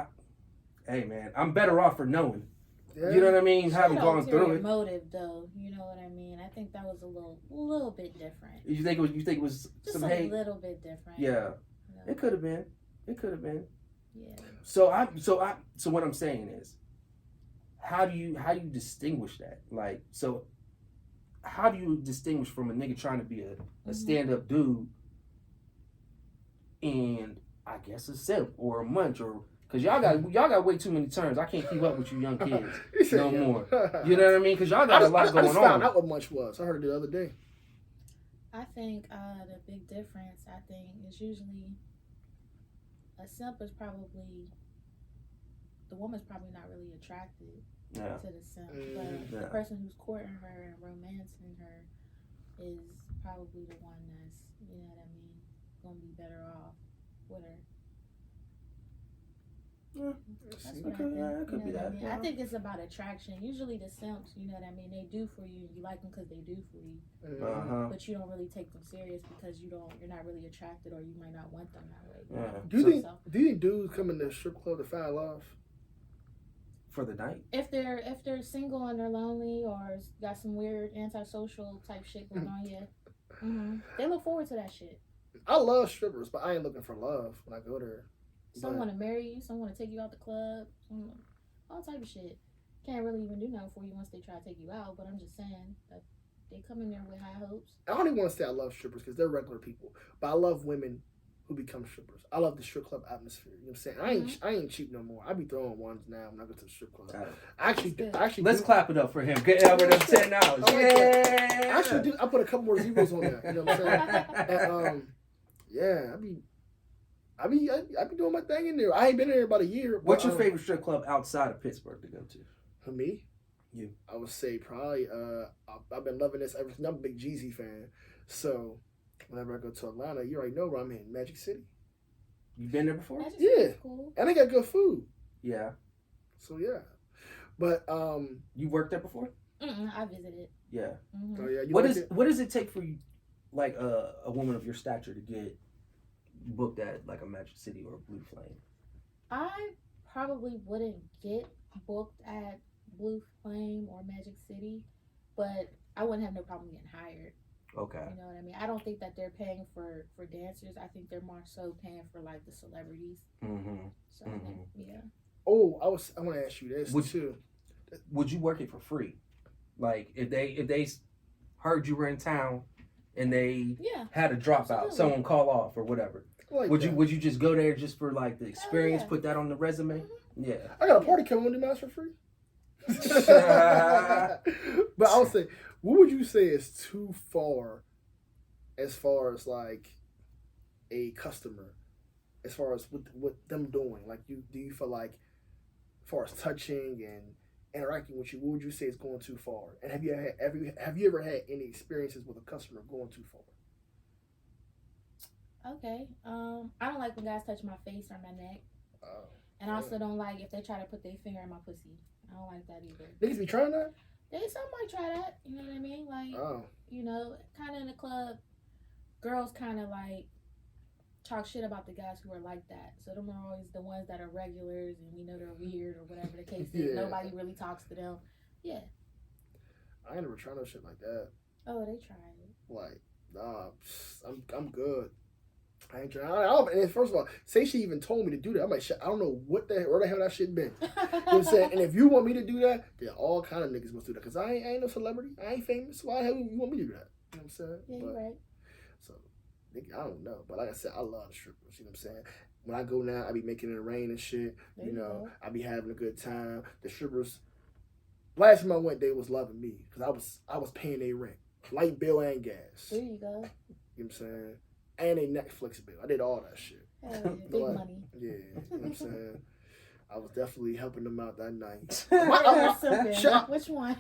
hey man, I'm better off for knowing. Yeah. You know what I mean? Having gone through it. Motive though, you know what I mean? I think that was a little bit different. You think it was just some a hate? little bit different. Yeah. It could have been. Yeah. So what I'm saying is, how do you distinguish that? Like, so how do you distinguish from a nigga trying to be a stand-up dude and I guess a simp or a munch, or because y'all got way too many terms. I can't keep up with you young kids no more. You know what I mean? Because y'all got a lot going on. I just found out what munch was. I heard it the other day. I think the big difference, is usually a simp is probably, the woman's probably not really attracted to the simp, but the person who's courting her and romancing her is probably the one that's, you know what I mean, gonna be better off with her. Yeah, that's what I think. I mean? I think it's about attraction. Usually the simps, you know what I mean, they do for you. You like them because they do for you, but you don't really take them serious because you're not really attracted, or you might not want them that way. Yeah. Do you think dudes come in the strip club to find love for the night? If they're single and they're lonely or got some weird antisocial type shit going on, they look forward to that shit. I love strippers, but I ain't looking for love when I go there. Some want to marry you, some want to take you out the club, all type of shit. Can't really even do nothing for you once they try to take you out, but I'm just saying that they come in there with high hopes. I don't even want to say I love strippers because they're regular people, but I love women who become strippers. I love the strip club atmosphere. You know what I'm saying? I ain't cheap no more. I be throwing ones now when I go to the strip club. Actually, let's clap it up for him. Get over them $10. Yeah. Actually, I put a couple more zeros on there. You know what I'm saying? And, I be doing my thing in there. I ain't been in there about a year. What's your favorite strip club outside of Pittsburgh to go to? For me? You. I would say probably, I've been loving this ever since. I'm a big Jeezy fan. So, whenever I go to Atlanta, you already know where I'm in, Magic City. You been there before? Yeah. Cool. And they got good food. Yeah. So, yeah. But, you worked there before? I visited. Yeah. Oh, yeah. What does it take for you, like a woman of your stature, to get booked at like a Magic City or a Blue Flame? I probably wouldn't get booked at Blue Flame or Magic City, but I wouldn't have no problem getting hired. Okay. You know what I mean? I don't think that they're paying for dancers. I think they're more so paying for like the celebrities. Mm-hmm. So I think, yeah. Oh, I want to ask you this too. Would you work it for free? Like if they heard you were in town and they had a dropout, absolutely. someone call off or whatever. Like would that. you just go there just for like the experience, yeah. put that on the resume? Mm-hmm. Yeah. I got a party coming with the mask for free. But I would say, what would you say is too far as like a customer, as far as what them doing? Like, do you feel like, as far as touching and interacting with you, what would you say is going too far? And have you ever had any experiences with a customer going too far? Okay. I don't like when guys touch my face or my neck. And I also don't like if they try to put their finger in my pussy. I don't like that either. Niggas be trying that? Some might try that. You know what I mean? Like, Oh. you know, kind of in the club, girls kind of like talk shit about the guys who are like that. So them are always the ones that are regulars and we know they're weird or whatever the case is. Yeah. Nobody really talks to them. Yeah. I ain't never tried no shit like that. Oh, they tried it. Like, nah, I'm good. I ain't trying. I don't, and first of all, say she even told me to do that. I'm like, shit, I don't know where the hell that shit been. You know what I'm saying? And if you want me to do that, then all kind of niggas must do that. Because I ain't no celebrity. I ain't famous. Why the hell you want me to do that? You know what I'm saying? Yeah, you're right. So, nigga, I don't know. But like I said, I love the strippers. You know what I'm saying? When I go now, I be making it rain and shit. There You you know, go. I be having a good time. The strippers, last time I went, they was loving me. Because I was paying their rent. Light bill and gas. There you go. You know what I'm saying? And a Netflix bill. I did all that shit. Hell yeah. Big Like, money. Yeah, you know what I'm saying? I was definitely helping them out that night. Shut Which one?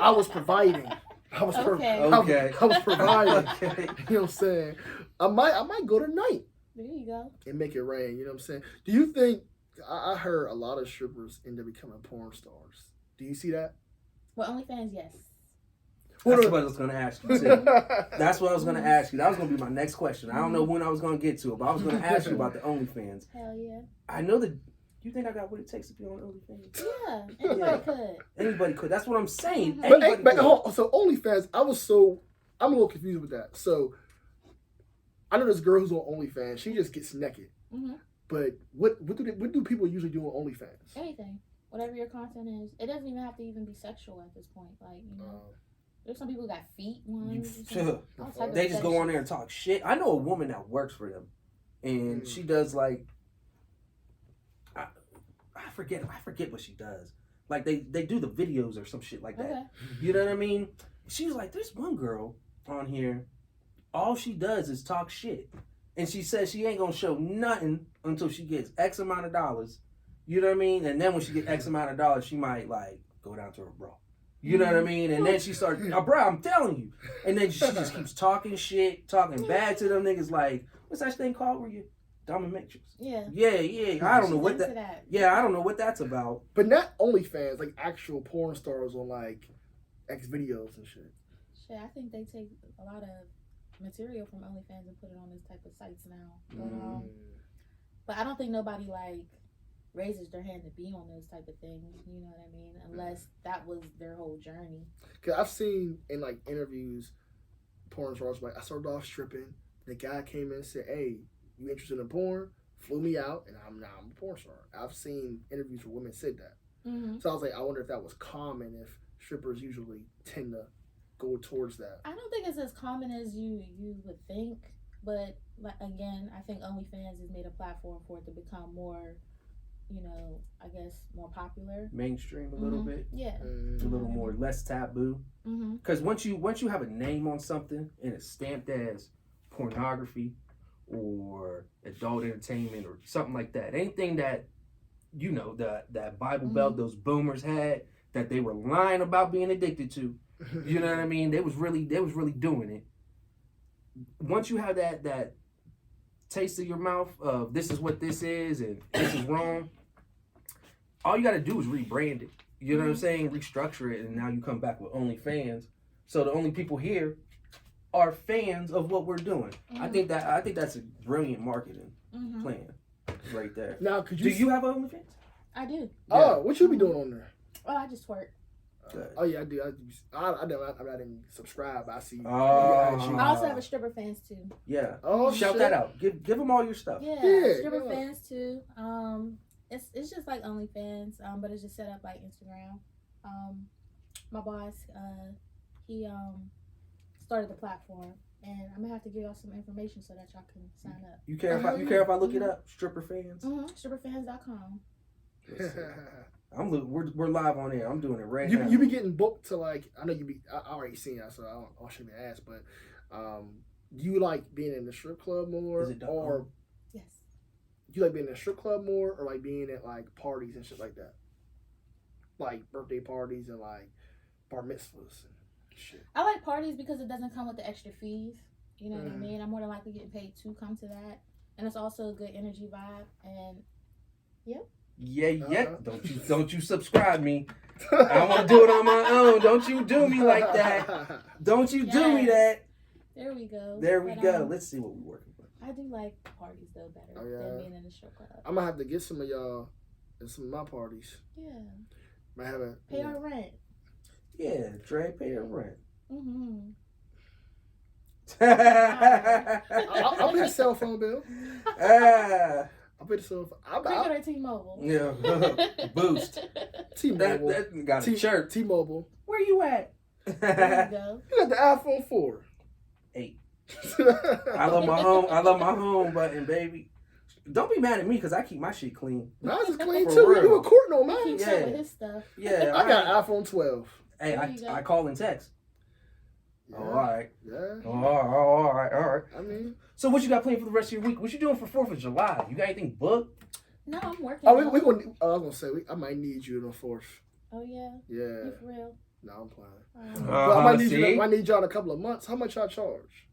I was providing. I was Okay. I was providing. Okay. You know what I'm saying? I might go tonight There you go. and make it rain. You know what I'm saying? Do you think I heard a lot of strippers end up becoming porn stars? Do you see that? Well, OnlyFans, yes. That's what I was going to ask you, too. That's what I was going to ask you. That was going to be my next question. I don't know when I was going to get to it, but I was going to ask you about the OnlyFans. Hell yeah. I know that. You think I got what it takes to be on OnlyFans? Yeah, anybody could. Anybody could. That's what I'm saying. Mhm. Anybody But could. so OnlyFans, I'm a little confused with that. So I know this girl who's on OnlyFans. She just gets naked. Mm-hmm. But what do people usually do on OnlyFans? Anything. Whatever your content is. It doesn't even have to even be sexual at this point. Like, you know. There's some people who got feet ones. All type of They just go fetish. on there and talk shit. I know a woman that works for them, and she does like I forget what she does. Like they do the videos or some shit like that. Okay. You know what I mean? She was like, "There's one girl on here. All she does is talk shit, and she says she ain't gonna show nothing until she gets X amount of dollars. You know what I mean? And then when she gets X amount of dollars, she might like go down to her bra." You know what I mean? And then she starts, bro, I'm telling you. And then she just keeps talking shit, talking bad to them niggas like, what's that thing called where you dominatrix? Yeah. Yeah. I don't know what She's into that. Yeah, I don't know what that's about. But not OnlyFans, like actual porn stars on like X videos and shit. Shit, I think they take a lot of material from OnlyFans and put it on this type of sites now. But I don't think nobody like raises their hand to be on those type of things, you know what I mean? Unless that was their whole journey. Cause I've seen in like interviews, porn stars like I started off stripping. The guy came in and said, "Hey, you interested in porn?" Flew me out, and I'm a porn star. I've seen interviews where women said that. Mm-hmm. So I was like, I wonder if that was common. If strippers usually tend to go towards that. I don't think it's as common as you would think, but like again, I think OnlyFans has made a platform for it to become more, you know, I guess more popular, Mainstream a little bit. Yeah, A little more less taboo. Because once you have a name on something and it's stamped as pornography or adult entertainment or something like that, anything that you know that Bible Belt those boomers had that they were lying about being addicted to, you know what I mean? They was really doing it. Once you have that taste of your mouth of this is what this is and this is wrong, all you got to do is rebrand it. You know what I'm saying? Restructure it, and now you come back with OnlyFans. So the only people here are fans of what we're doing. I think that's a brilliant marketing plan right there. Now, do you have OnlyFans? I do. Oh, what you be doing on there? Oh, I just twerk. Good. Oh yeah, I do. I'm not even subscribed. I see. Oh. I also have a stripper fans too. Yeah. Oh, Shout shit. that out. Give them all your stuff. Yeah, Yeah, stripper yeah. fans too. It's just like OnlyFans, but it's just set up like Instagram. My boss, he started the platform, and I'm gonna have to give y'all some information so that y'all can sign up. You care if I look it up? Stripper fans. Stripperfans.com. We're live on air. I'm doing it right now. You be getting booked to like, I know you be, I already seen that, so I shouldn't ask, but do you like being in the strip club more, Is it done? or Yes. do you like being in a strip club more, or like being at like parties and shit like that, like birthday parties and like bar mitzvahs and shit? I like parties because it doesn't come with the extra fees. You know what I mean? I'm more than likely getting paid to come to that, and it's also a good energy vibe. And Yeah. Don't you subscribe me. I want to do it on my own. Don't you do me like that. Don't you do me that. there we go. There we But, go. Let's see what we're working with. I do like parties though better Oh, yeah. than being in the strip club. I'm gonna have to get some of y'all in some of my parties. Yeah. Might have a Pay our rent. Yeah, Dre, pay your rent. Mm-hmm. I'll pay the cell phone bill. I'll pay the cell phone. Cricket or T-Mobile? Yeah. Boost. T-Mobile. That got a shirt. T-Mobile. Where you at? There you go. You got the iPhone 4. 8. I love my home. I love my home button, baby. Don't be mad at me because I keep my shit clean. Mine's is clean For too. real. You recording on He mine? keeps Yeah. up with his stuff. Yeah, I got an iPhone 12. Hey, There you go. I call and text. Yeah. Oh, all right. Yeah. Oh, all right. I mean, So what you got planned for the rest of your week? What you doing for 4th of July? You got anything booked? No, I'm working. oh, though. we gonna. I was gonna say I might need you on the 4th. Oh yeah. Yeah. You for real? No, I'm playing. Oh. But I might need see? you. I need y'all in a couple of months. How much y'all charge?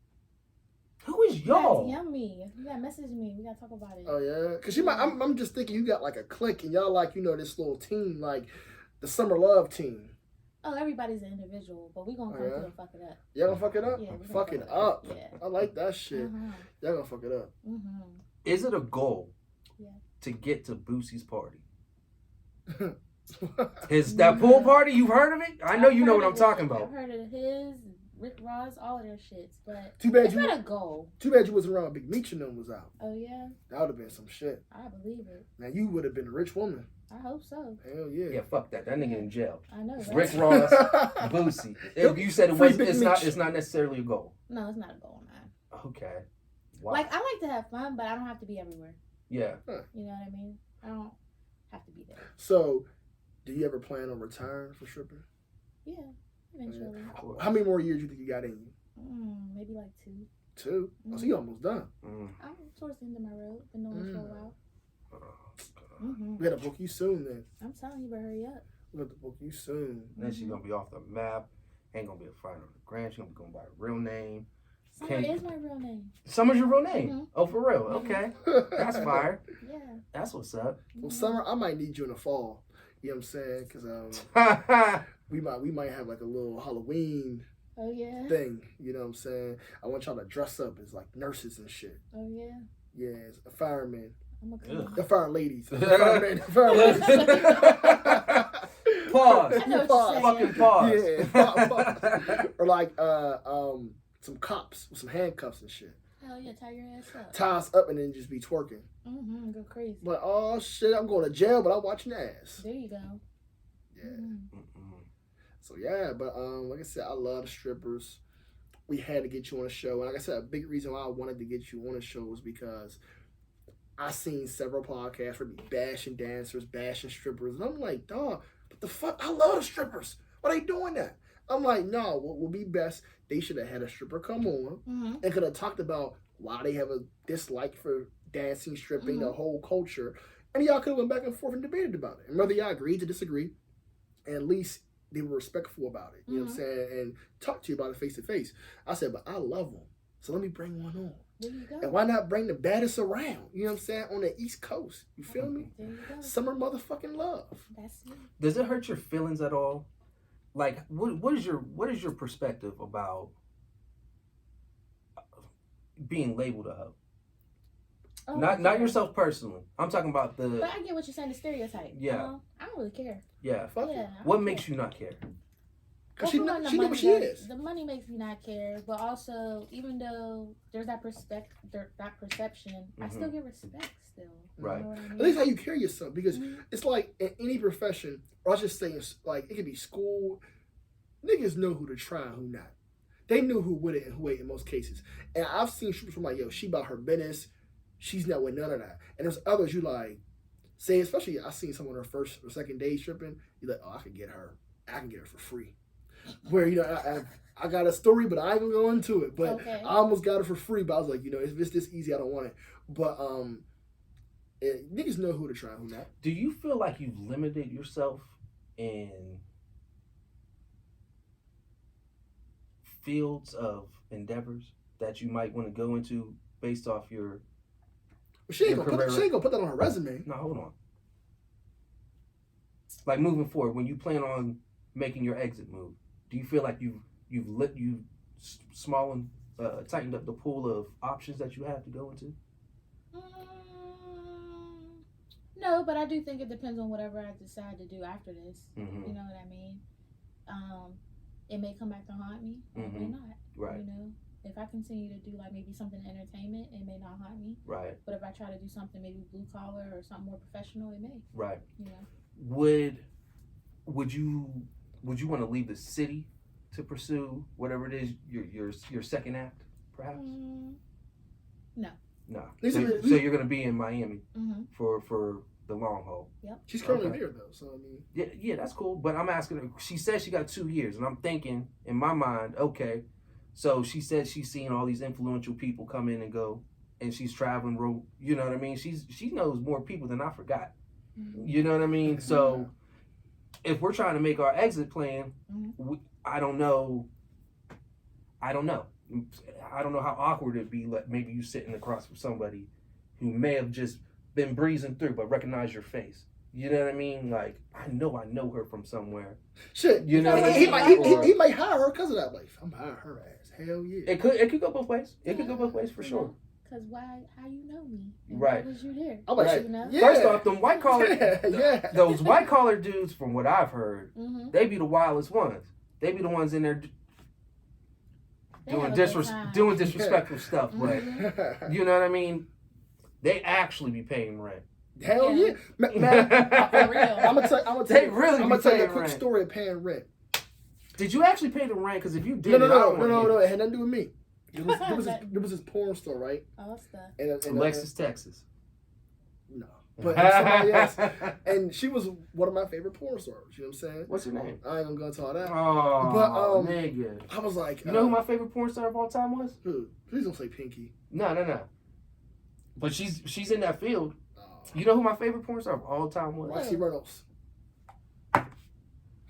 Who is y'all? You gotta DM me. You gotta message me. We gotta talk about it. Oh yeah, cause I'm just thinking you got like a clique and y'all like this little team like the Summer Love team. Oh, everybody's an individual, but we gonna come yeah? through and fuck it up. Y'all gonna fuck it up? Yeah, we gonna fuck it it up. Yeah. I like that shit. Uh-huh. Y'all gonna fuck it up. Mm-hmm. Is it a goal Yeah. to get to Boosie's party? That pool party? You've heard of it? I know you know what I'm talking about. I've heard of his, Rick Ross, all of their shits, but Too bad it's you. not a goal. Too bad you wasn't around. Big Meech and them was out. Oh yeah, That would have been some shit. I believe it. Now you would have been a rich woman. I hope so. Hell yeah. Yeah, fuck that. That nigga in jail. I know. Right? Rick Ross, Boosie. You said it Free was. Big It's Meech. not necessarily a goal. No, it's not a goal, man. Okay. Wow. Like I like to have fun, but I don't have to be everywhere. Yeah. You know what I mean? I don't have to be there. So, do you ever plan on retiring for stripping? Yeah, eventually. How many more years you think you got in you? Maybe like 2. 2? Oh, so you almost done. Mm. I'm towards the end of my road. Been doing it for a while. We gotta book you soon then. I'm telling you, but hurry up. We got to book you soon. Then she's gonna be off the map. Ain't gonna be a fighter on the ground. She's gonna be going by a real name. Summer is my real name. Summer's your real name. Mhm. Oh, for real? Okay, that's fire. Yeah. That's what's up. Well, Summer, I might need you in the fall. You know what I'm saying? Because we might have like a little Halloween Oh yeah. thing. You know what I'm saying? I want y'all to dress up as like nurses and shit. Oh yeah. Yeah, as a fireman. I'm gonna Ugh. The fire ladies. The fireman. The fire ladies. Pause. I know what Pause. you're saying. Fucking pause. Yeah. Pause. Or like some cops with some handcuffs and shit. Hell yeah, tie your ass up. Tie us up and then just be twerking. Go crazy. But oh shit, I'm going to jail, but I'm watching the ass. There you go. Yeah. Mhm. So yeah, but like I said, I love the strippers. We had to get you on a show, and like I said, a big reason why I wanted to get you on a show was because I seen several podcasts where they be bashing dancers, bashing strippers, and I'm like, dog, what the fuck? I love the strippers. Why they doing that? I'm like, no, what would be best? They should have had a stripper come on and could have talked about why they have a dislike for dancing, stripping, the whole culture, and y'all could have went back and forth and debated about it. And whether y'all agreed to disagree, at least they were respectful about it. You know what I'm saying? And talk to you about it face to face. I said, but I love them. So let me bring one on. There you go. And why not bring the baddest around? You know what I'm saying? On the East Coast. You feel me? There you go. Summer motherfucking love. That's me. Does it hurt your feelings at all? Like, what is your perspective about being labeled a hoe? Oh, Not okay. yourself personally. I'm talking about But I get what you're saying, the stereotype. Yeah. I don't really care. yeah. Fuck Yeah. it. I What don't makes care. you not care? Because Well, for one, she know what she is. The money makes me not care, but also, even though there's that perception, I still get respect. Still, Right. You know what I mean? At least how you carry yourself, because Mhm. it's like in any profession, or I just say, like it could be school. Niggas know who to try and who not. They knew who would it and who ain't in most cases. And I've seen strippers from like, yo, she about her business. She's not with none of that. And there's others you like, say, especially I seen someone on her first or second day stripping. You're like, oh, I can get her for free. Where I got a story, but I ain't gonna go into it. But Okay. I almost got it for free. But I was like, if it's this easy, I don't want it. But niggas know who to try and who not. Do you feel like you've limited yourself in fields of endeavors that you might want to go into based off your? She ain't gonna put that on her resume. No, hold on. Like moving forward, when you plan on making your exit move, do you feel like you've tightened up the pool of options that you have to go into? No, but I do think it depends on whatever I decide to do after this. Mm-hmm. You know what I mean? It may come back to haunt me, or it may not. Right. You know, if I continue to do like maybe something entertainment, it may not haunt me. Right. But if I try to do something maybe blue collar or something more professional, it may. Right. You know. Would you want to leave the city to pursue whatever it is your second act, perhaps? No. No. So you're gonna be in Miami Mm-hmm. for the long haul. Yep. She's currently there though, so I mean. Yeah, that's cool. But I'm asking her. She said she got 2 years, and I'm thinking in my mind, okay. So she said she's seen all these influential people come in and go, and she's traveling. You know what I mean? She knows more people than I forgot. Mm-hmm. You know what I mean? So if we're trying to make our exit plan, I don't know. I don't know how awkward it'd be. Like maybe you sitting across from somebody who may have just been breezing through, but recognize your face. You know what I mean? Like I know her from somewhere. Shit, you know. He might hire her because of that. Like I'm hiring her ass. Hell yeah. It could go both ways. It could go both ways for sure. Cause how you know me? And Right. Why was you there? I'm like, You know? yeah. First off, them white collar, yeah. those white collar dudes, from what I've heard, Mm-hmm. they be the wildest ones. They be the ones in there doing disrespectful stuff, but you know what I mean? They actually be paying rent. Hell Yeah. yeah. Man, For real. I'm gonna tell you a quick rent. story of paying rent. Did you actually pay the rent? Because if you did, No. It had nothing to do with me. There was this porn store, right? Oh, stuff. And Alexis, Texas. No. But somebody else. And she was one of my favorite porn stars. You know what I'm saying? What's her name? I ain't gonna go into all that. Oh, But, nigga. I was like, You know who my favorite porn star of all time was? who? Please don't say Pinky. No. But she's in that field. Oh. You know who my favorite porn star of all time was? Roxy Reynolds.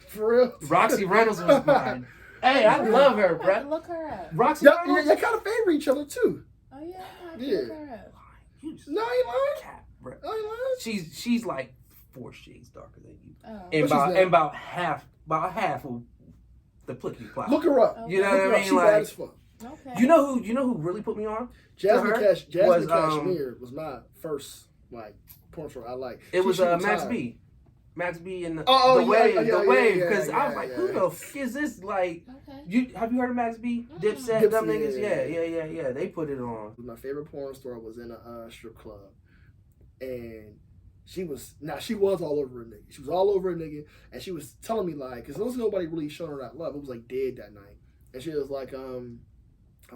For real? Roxy Reynolds was mine. Hey, I love her, bro. Look her up. Roxy Yeah, Reynolds. they kind of favor each other too. Oh yeah. Yeah. Look her up. You just No, you lying. cat, bro. No, you lying. She's like 4 shades darker than you, Oh. and about half of the plickety plot. Look her up. You know Look what her I up. mean? She Like, bad as fuck. Okay. you know who really put me on? Jasmine was, Cashmere was my first like porn star I like. It was She Max retired. B. Max B and the yeah, wave, yeah, the wave. yeah, Because I was yeah, like, yeah. who the f is this? Like, Okay. have you heard of Max B? Mm-mm. Dipset, them Dipset, niggas. Yeah. They put it on. My favorite porn star was in a strip club, and she was all over a nigga. She was all over a nigga, and she was telling me like, because there was nobody really showing her that love. It was like dead that night, and she was like, I'm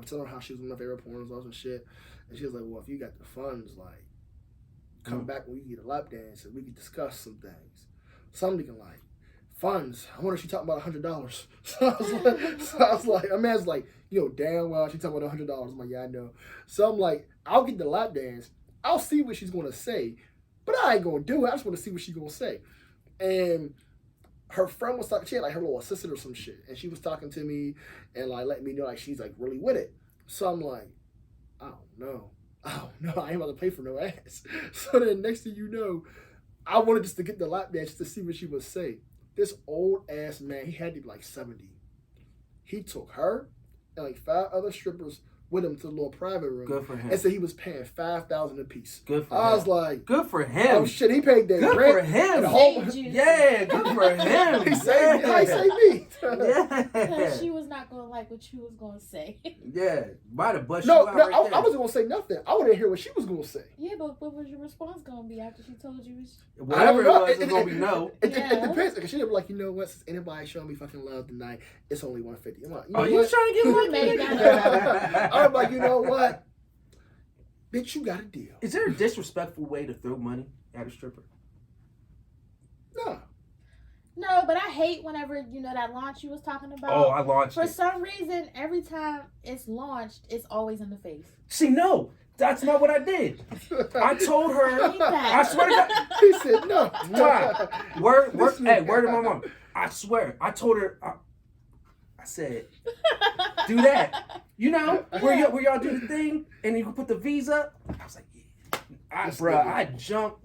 telling her how she was one of my favorite porn stars and shit, and she was like, well, if you got the funds, like, come back when you get a lap dance and we can discuss some things. So I'm thinking like, funds. I wonder if she talking about $100. So I was like, a man's like, damn well she talking about $100. I'm like, yeah, I know. So I'm like, I'll get the lap dance. I'll see what she's gonna say, but I ain't gonna do it. I just want to see what she's gonna say. And her friend was talking. She had like her little assistant or some shit, and she was talking to me and like letting me know like she's like really with it. So I'm like, I don't know. I ain't about to pay for no ass. So then next thing you know, I wanted just to get the lap dance to see what she would say. This old ass man, he had to be like 70. He took her and like 5 other strippers with him to the little private room. Good for him. And said he was paying $5,000 a piece. Good for I him. was like, Good for him. oh shit, he paid that Good rent. for him. and the whole- Saved you. Yeah, good for him. He saved me. He saved me. Yeah. Because she was not going to like what you was going to say. Yeah. Might have bust No, you out no, right I there. wasn't gonna say nothing. I wouldn't hear what she was gonna say. Yeah, but what was your response going to be after she told you? Whatever I it don't know. was, it's going to be no. It Yeah. depends. Because she'd be like, you know what? Since anybody showing me fucking love tonight, it's only $150. I'm like, you know Oh, you what? trying to get money? Made I'm like, you know what? Bitch, you got a deal. Is there a disrespectful way to throw money at a stripper? No. No, but I hate whenever, that launch you was talking about. Oh, I launched For it. some reason, every time it's launched, it's always in the face. See, no, that's not what I did. I told her. Hate I that. swear to God. He said no. Mwah. Word to my mom. I swear. I told her. I said, do that. You know, where y'all do the thing and you can put the V's up. I was like, yeah. I jumped.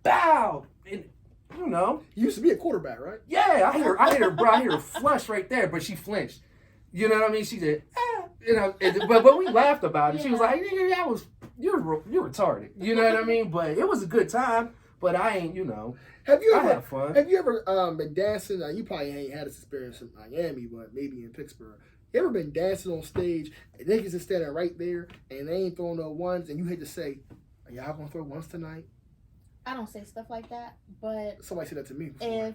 Bow. And, you know. You used to be a quarterback, right? Yeah, I hit her flush right there, but she flinched. You know what I mean? She did, but we laughed about it. She was like, yeah, you're retarded. You know what I mean? But it was a good time, but I ain't, Have you I ever had fun. Have you ever been dancing? You probably ain't had this experience in Miami, but maybe in Pittsburgh. You ever been dancing on stage and niggas is standing right there and they ain't throwing no ones and you had to say, are y'all gonna throw ones tonight? I don't say stuff like that, but Somebody said that to me before. if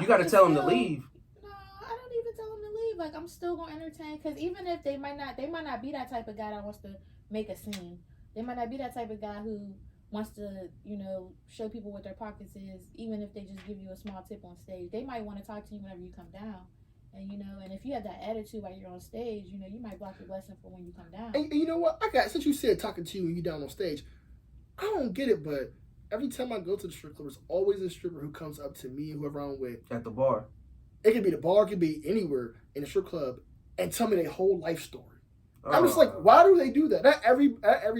You got to tell them to leave. No, I don't even tell them to leave. Like, I'm still gonna entertain, because even if they might not be that type of guy that wants to make a scene. They might not be that type of guy who wants to, show people what their pockets is, even if they just give you a small tip on stage. They might want to talk to you whenever you come down. And, and if you have that attitude while you're on stage, you might block your blessing for when you come down. And you know what? Since you said talking to you when you down on stage, I don't get it, but every time I go to the strip club, there's always a stripper who comes up to me and whoever I'm with. At the bar. It could be the bar, it could be anywhere in the strip club, and tell me their whole life story. I'm just like, why do they do that? Not every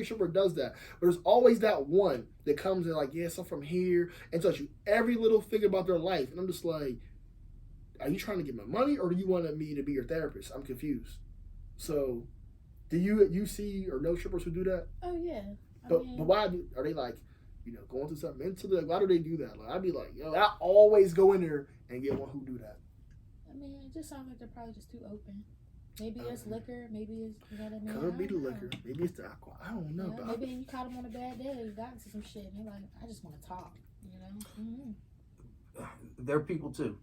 stripper does that, but there's always that one that comes in like, yes, I'm from here, and tells you every little thing about their life, and I'm just like, are you trying to get my money, or do you want me to be your therapist? I'm confused. So, do you see or know strippers who do that? Oh, yeah. But why are they like, going through something mentally? Like, why do they do that? Like, I'd be like, I always go in there and get one who do that. I mean, it just sounds like they're probably just too open. Maybe it's liquor. Maybe it's, what I mean? Could be I the don't know. liquor. Maybe it's the alcohol. I don't know. Yeah, maybe you caught them on a bad day. You got into some shit. And you're like, I just want to talk. They're people too.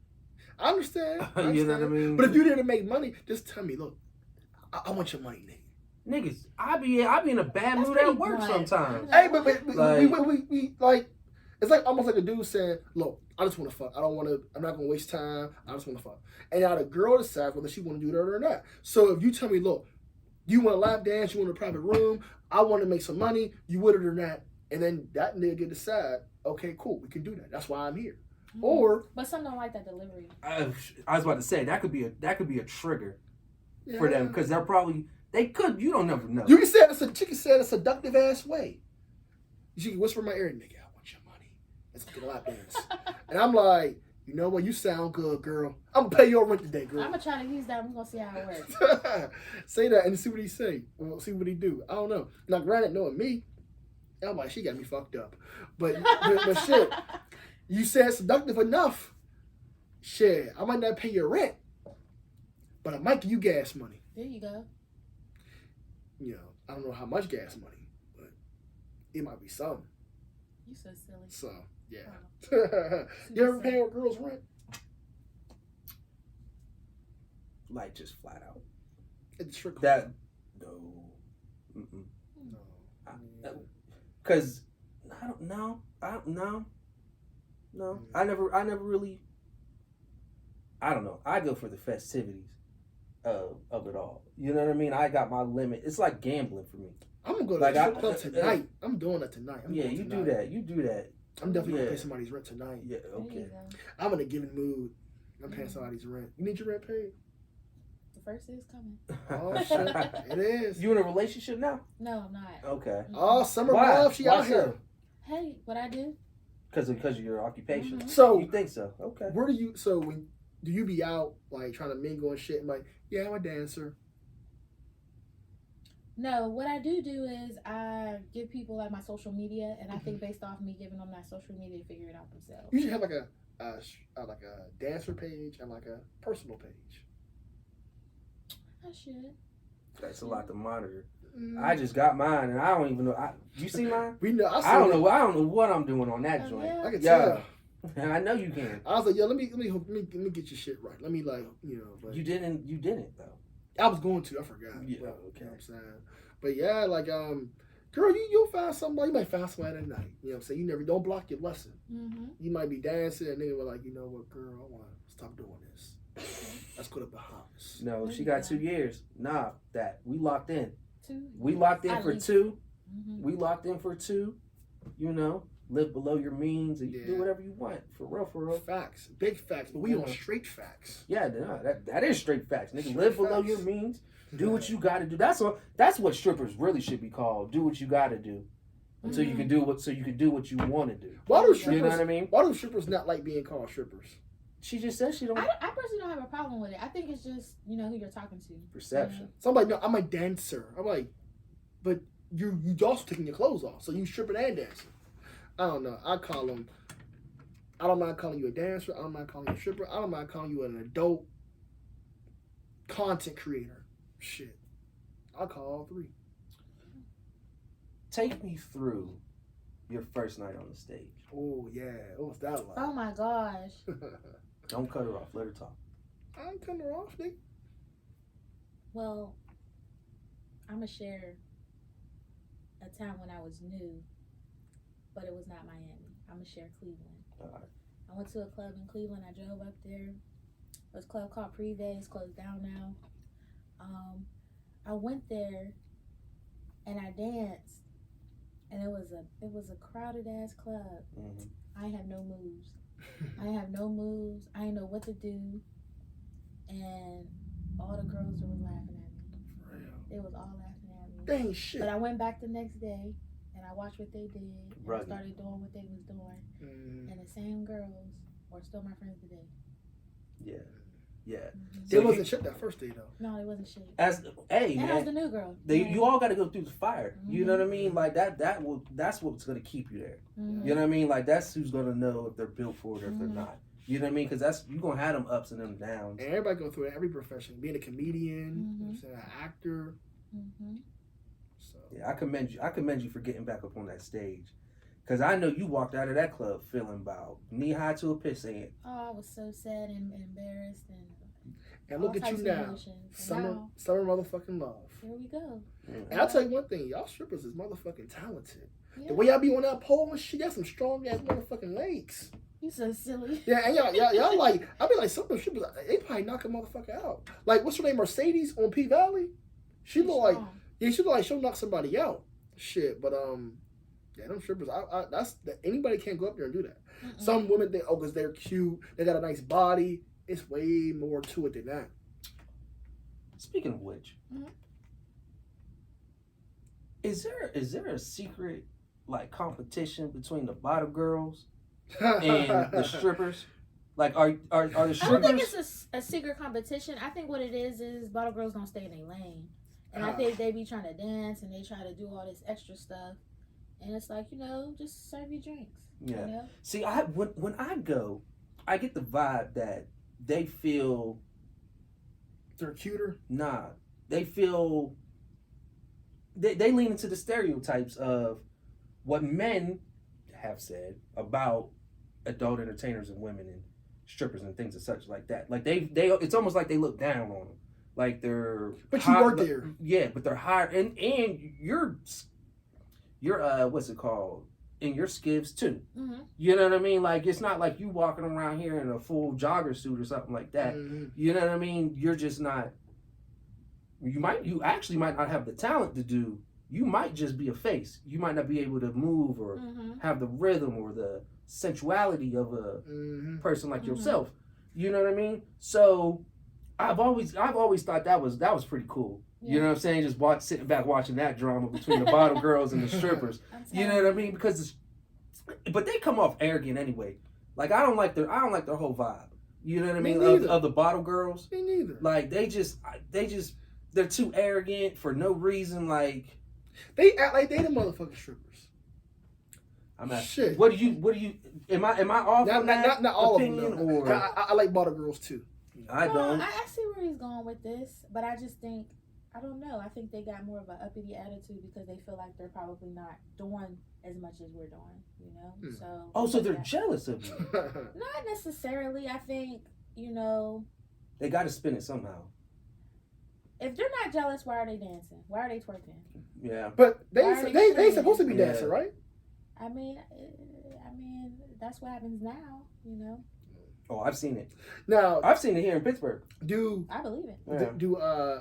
I understand. You know what I mean? But if you're there to make money, just tell me, look, I want your money, nigga. Niggas, I be in a bad That's mood at pretty work blunt. sometimes. Hey, but Like- we like, it's like almost like a dude saying, look, I just want to fuck. I'm not going to waste time. I just want to fuck. And now the girl decides whether she want to do that or not. So if you tell me, look, you want a lap dance, you want a private room, I want to make some money, you with it or not, and then that nigga decide, okay, cool, we can do that. That's why I'm here. Or but some don't like that delivery. I was about to say that could be a trigger yeah, for them because they could. You don't never know. You can say it. She can say it a seductive ass way. She can whisper in my ear, nigga, I want your money. Let's get a lap dance. And I'm like, you know what? You sound good, girl. I'm gonna pay your rent today, girl. I'm gonna try to use that. We're gonna see how it works. Say that and see what he say. We'll see what he do. I don't know. Now, granted, knowing me, I'm like, she got me fucked up. But shit, you said seductive enough. Shit, I might not pay your rent, but I might give you gas money. There you go. I don't know how much gas money, but it might be some. You so silly. So, yeah. You ever pay a girl's rent? Like just flat out. At the strip club? That no. Mm-mm. No. Cause I don't know. No. I never really. I don't know. I go for the festivities of it all. You know what I mean? I got my limit. It's like gambling for me. I'm gonna go to Like, the strip club tonight. I'm doing that tonight. You do that. You do that. I'm definitely gonna Yeah. pay somebody's rent tonight. Yeah. There you Okay. go. I'm in a given mood. I'm paying somebody's rent. You need your rent paid? The first is coming. Oh shit, it is. You in a relationship now? No, I'm not. Okay. Oh, summer Why? love. She Why out here. Hey, what I do? Because of your occupation. Mhm. So You think so? Okay. where do you? So when do you be out like trying to mingle and shit? And like, yeah, I'm a dancer. No, what I do is I give people like my social media, and I think based off me giving them that social media, they figure it out themselves. You should have like a dancer page and like a personal page. I should. That's a lot to monitor. Mm. I just got mine, and I don't even know. You see mine? We know. I don't know. I don't know what I'm doing on that Oh, joint. yeah. I can Yeah. tell. I know you can. I was like, yo, let me get your shit right. Let me like, But You didn't though. I was going to. I forgot. Yeah, But, okay. You know what I'm saying? But yeah, like girl, you'll find somebody. You might find somebody at night. You know what I'm saying? You never don't block your blessing. Mm-hmm. You might be dancing and nigga were like, you know what, girl, I want to stop doing this. Let's go to Bahamas. No, she got 2 years. Nah, we locked in. 2. We locked in At for least. 2. Mm-hmm. We locked in for 2. You know, live below your means and you do Yeah. whatever you want. For real. Facts, big facts, but we on Yeah. straight facts. Yeah, nah, that is straight facts. Nigga, Straight live below facts. your means. Do what you got to do. That's what strippers really should be called. Do what you got to do until you can do what you want to do. Why do You strippers? know what I mean? Why do strippers not like being called strippers? She just said she don't I personally don't have a problem with it. I think it's just who you're talking to. perception. Somebody, no, I'm a dancer. I'm like, but you also taking your clothes off, so you stripping and dancing. I don't know. I don't mind calling you a dancer. I don't mind calling you a stripper. I don't mind calling you an adult content creator. Shit, I'll call all 3. Take me through your first night on the stage. Oh yeah, what was that like? Oh my gosh. Don't cut her off. Let her talk. I ain't cutting her off, nigga. Well, I'm going to share a time when I was new, but it was not Miami. I'm going to share Cleveland. All right. I went to a club in Cleveland. I drove up there. It was a club called Privé. It's closed down now. I went there and I danced, and it was a crowded ass club. Mm-hmm. I have no moves. I didn't know what to do, and all the girls were laughing at me. For real. They was all laughing at me. Dang shit. But I went back the next day and I watched what they did. And I Rugged. started doing what they was doing, Mm. and the same girls are still my friends today. Yeah. Yeah. Mm-hmm. It wasn't shit that first day though. No, it wasn't shit. Hey And I was man, the new girl. you all got to go through the fire. You know what I Mm-hmm. mean? Like that's what's gonna keep you there. Mhm. You know what I mean? Like that's who's gonna know if they're built for it or if they're Mhm. not. You know what I mean? Because you're gonna have them ups and them downs. And everybody go through it, every profession. Being a comedian, you know what I'm Mhm. saying, an actor. Mhm. So Yeah, I commend you for getting back up on that stage. Cause I know you walked out of that club feeling about knee high to a piss saying, Oh, I was so sad and embarrassed and and look all at you types of now. emotions. And now, Summer motherfucking love. here we go. And I'll tell you one thing, y'all strippers is motherfucking talented. Yeah. The way y'all be on that pole and shit, got some strong ass motherfucking legs. You so silly. Yeah, and y'all like, I be like, some of them strippers, they probably knock a motherfucker out. Like, what's her name, Mercedes on P Valley? She look like, yeah, she look like she'll knock somebody out. Shit, but yeah, them strippers, anybody can't go up there and do that. Mm-mm. Some women think, oh, because they're cute, they got a nice body. It's way more to it than that. Speaking of which, Mhm. is there a secret like competition between the bottom girls and the strippers? Like are the I don't think strippers? it's a secret competition. I think what it is bottle girls don't stay in their lane. And I think they be trying to dance and they try to do all this extra stuff. And it's like, just serve your drinks. Yeah. You know? See, when I go, I get the vibe that they feel They're cuter. they feel they lean into the stereotypes of what men have said about adult entertainers and women and strippers and things and such like that. Like they it's almost like they look down on them. Like they're But you work there. Yeah, but they're higher and you're what's it called? In your skivs too. Mm-hmm. You know what I mean? Like it's not like you walking around here in a full jogger suit or something like that. Mm-hmm. You know what I mean? You're just not. You actually might not have the talent to do. You might just be a face. You might not be able to move or Mm-hmm. have the rhythm or the sensuality of a Mm-hmm. person like Mhm. yourself. You know what I mean? So I've always thought that was pretty cool. You know what I'm saying? Just sitting back watching that drama between the bottom girls and the strippers. You know what I mean? Because but they come off arrogant anyway. Like I don't like their whole vibe. You know what I Me mean? neither. Of the bottle girls. Me neither. Like they just they're too arrogant for no reason. Like They act like they the motherfucking strippers. I'm not. Shit. What do you? Am I off on that Not all opinion of them. or I like bottle girls too. I No, don't? I see where he's going with this, but I just think I don't know. I think they got more of an uppity attitude because they feel like they're probably not doing as much as we're doing, you know. Hmm. So Oh, so they're yeah. jealous of you. Not necessarily. I think you know They got to spin it somehow. if they're not jealous, why are they dancing? Why are they twerking? Yeah. But Why are they they supposed to be Yeah. dancing, right? I mean, that's what happens now, you know. Oh, I've seen it. Now, I've seen it here in Pittsburgh. do I believe it. Yeah.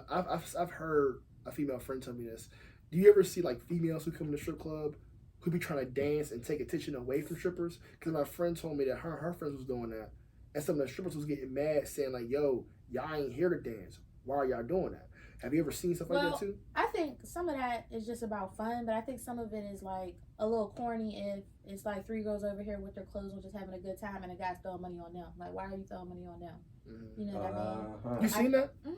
I've heard a female friend tell me this. Do you ever see like females who come to the strip club who be trying to dance and take attention away from strippers? Because my friend told me that her friends was doing that, and some of the strippers was getting mad, saying like, "Yo, y'all ain't here to dance. Why are y'all doing that?" Have you ever seen stuff like Well, that too? I think some of that is just about fun, but I think some of it is like a little corny if it's like three girls over here with their clothes on just having a good time and a guy's throwing money on them. Like, why are you throwing money on them? You know what I mean? Uh-huh. You seen that? Mhm.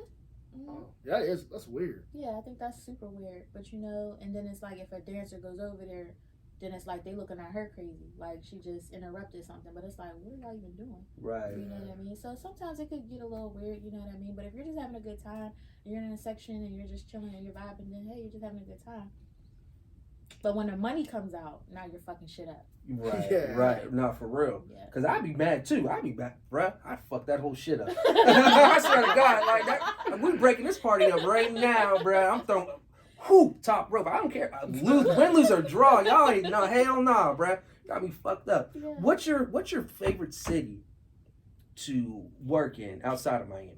Oh, yeah, that's weird. Yeah, I think that's super weird. But you know, and then it's like if a dancer goes over there, then it's like they looking at her crazy, like she just interrupted something. But it's like, what are y'all even doing? Right. You know what I mean? So sometimes it could get a little weird, you know what I mean? But if you're just having a good time, you're in a section and you're just chilling and you're vibing, then hey, you're just having a good time. But when the money comes out, now you're fucking shit up. Right. Yeah. Right. No, for real. Yeah. Cause I'd be mad too. I'd be mad, bruh. I'd fuck that whole shit up. I swear to God, like that. We breaking this party up right now, bruh. I'm throwing, top rope. I don't care. Win, lose, or draw. Y'all ain't no hell nah, bruh. Got me fucked up. Yeah. What's your favorite city to work in outside of Miami?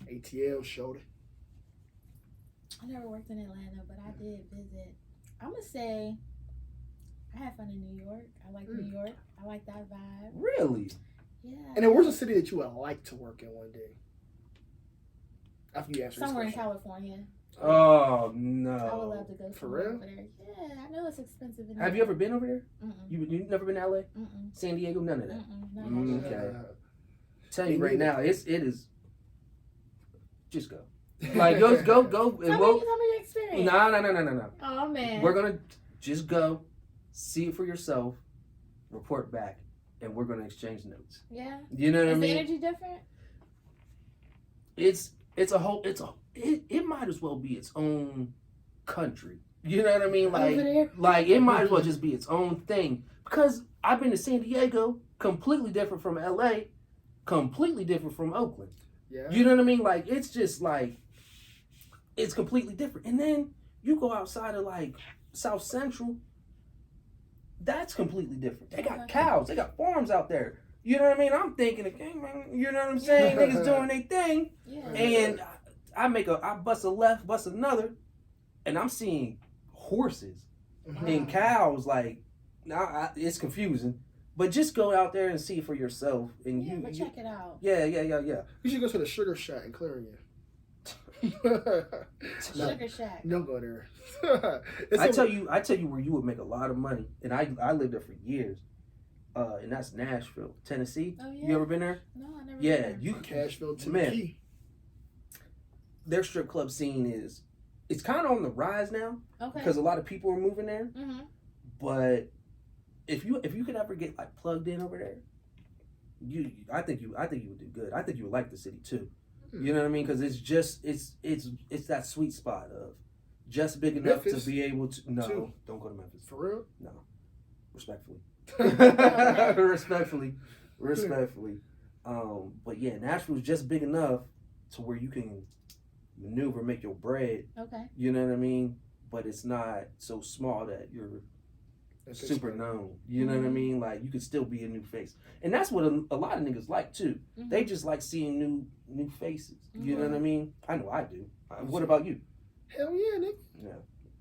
ATL showed it. I never worked in Atlanta, but I did visit. I'm gonna say I had fun in New York. I like New York. I like that vibe. Really? Yeah. And then where's a city that you would like to work in one day? After you answer Somewhere in this question. Oh California. I would no. love to go For somewhere real? over there. Yeah, I know it's expensive. In Have you ever been over there? Mm-mm. You never been to LA? Mm-mm. San Diego? None of that. Mm-mm. None Mm, of that. okay. Uh, Tell you Me right neither. now, it is. Just go. Like go. Tell me And we'll, your experience. no. Oh man. We're gonna just go, see it for yourself, report back, and we're gonna exchange notes. Yeah. You know what I Is the mean? energy different? It might as well be its own country. You know what I mean? Over there. Like it might as well just be its own thing. Because I've been to San Diego, completely different from LA, completely different from Oakland. yeah. You know what I mean? Like it's just like it's completely different. And then you go outside of like South Central, that's completely different. They got cows, they got farms out there. You know what I mean? I'm thinking, okay, man, you know what I'm saying? Niggas doing their thing, Yeah. and I bust a left, bust another, and I'm seeing horses and cows. Like, now it's confusing. But just go out there and see for yourself, and Yeah, you but check it out. yeah. You should go to the Sugar Shack in Clarion. Sugar Shack. Don't go there. I tell you where you would make a lot of money, and I lived there for years, and that's Nashville, Tennessee. Oh yeah. You ever been there? No, I never. Yeah, been. you Cashville, Man. Tennessee. Their strip club scene it's kind of on the rise now Okay. because a lot of people are moving there. Mm-hmm. But if you could ever get like plugged in over there, I think you would do good. I think you would like the city too. You know what I mean? Because it's that sweet spot of just big enough Memphis, to be able to. No, too. don't go to Memphis. For real? No, respectfully. respectfully. But yeah, Nashville's just big enough to where you can maneuver, make your bread. Okay. You know what I mean? But it's not so small that you're super known. You know what I mean? Like you could still be a new face, and that's what a lot of niggas like too. Mhm. They just like seeing new faces. You know Mhm. what I mean? I know I do. What about you? Hell yeah, nigga. Yeah.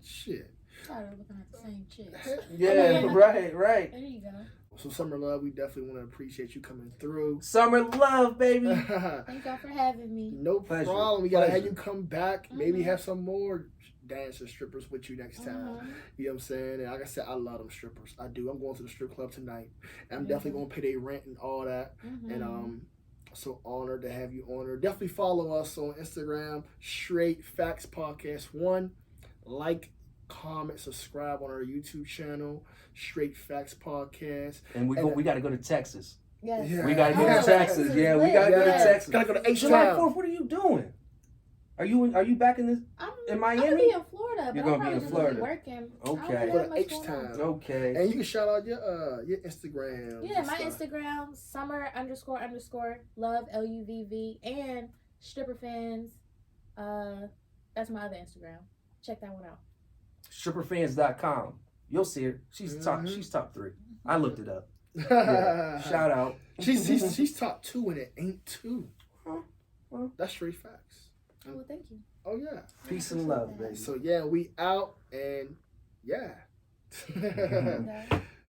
Shit. Tired of looking at the same chicks. Hell- Yeah. mean- Right. There you go. So Summer Love, we definitely want to appreciate you coming through. Summer love, baby. Thank y'all for having me. No Pleasure. problem. We gotta have Pleasure. you come back. Maybe Mhm. have some more dancers, strippers with you next time. Mhm. You know what I'm saying? And like I said, I love them strippers. I do. I'm going to the strip club tonight. And I'm Mhm. definitely gonna pay their rent and all that. Mhm. And So honored to have you on there. Definitely follow us on Instagram, Straight Facts Podcast 1. Like, comment, subscribe on our YouTube channel, Straight Facts Podcast. And we got to go to Texas. Yes. Yeah. We got to go Yeah. to Texas. Yeah, we lit. got to go to Yes. Texas. Gotta go to July H-Town. 4th, what are you doing? Are you back in this? I'm In I'm gonna Miami? be in Florida, but You're I'm gonna be probably in just Florida. Be working. Okay. I Go don't to have much going H-Town. on. Okay. And you can shout out your Instagram. Yeah, and my stuff. Instagram, summer__ love LUVV, and stripper fans. That's my other Instagram. Check that one out. Stripperfans.com. You'll see her. She's Mhm. top 3. I looked it up. Yeah. Shout out. She's top 2 and it ain't 2. Well. That's straight facts. Well, thank you. Oh yeah. Peace and love, baby. So yeah, we out and yeah. Okay.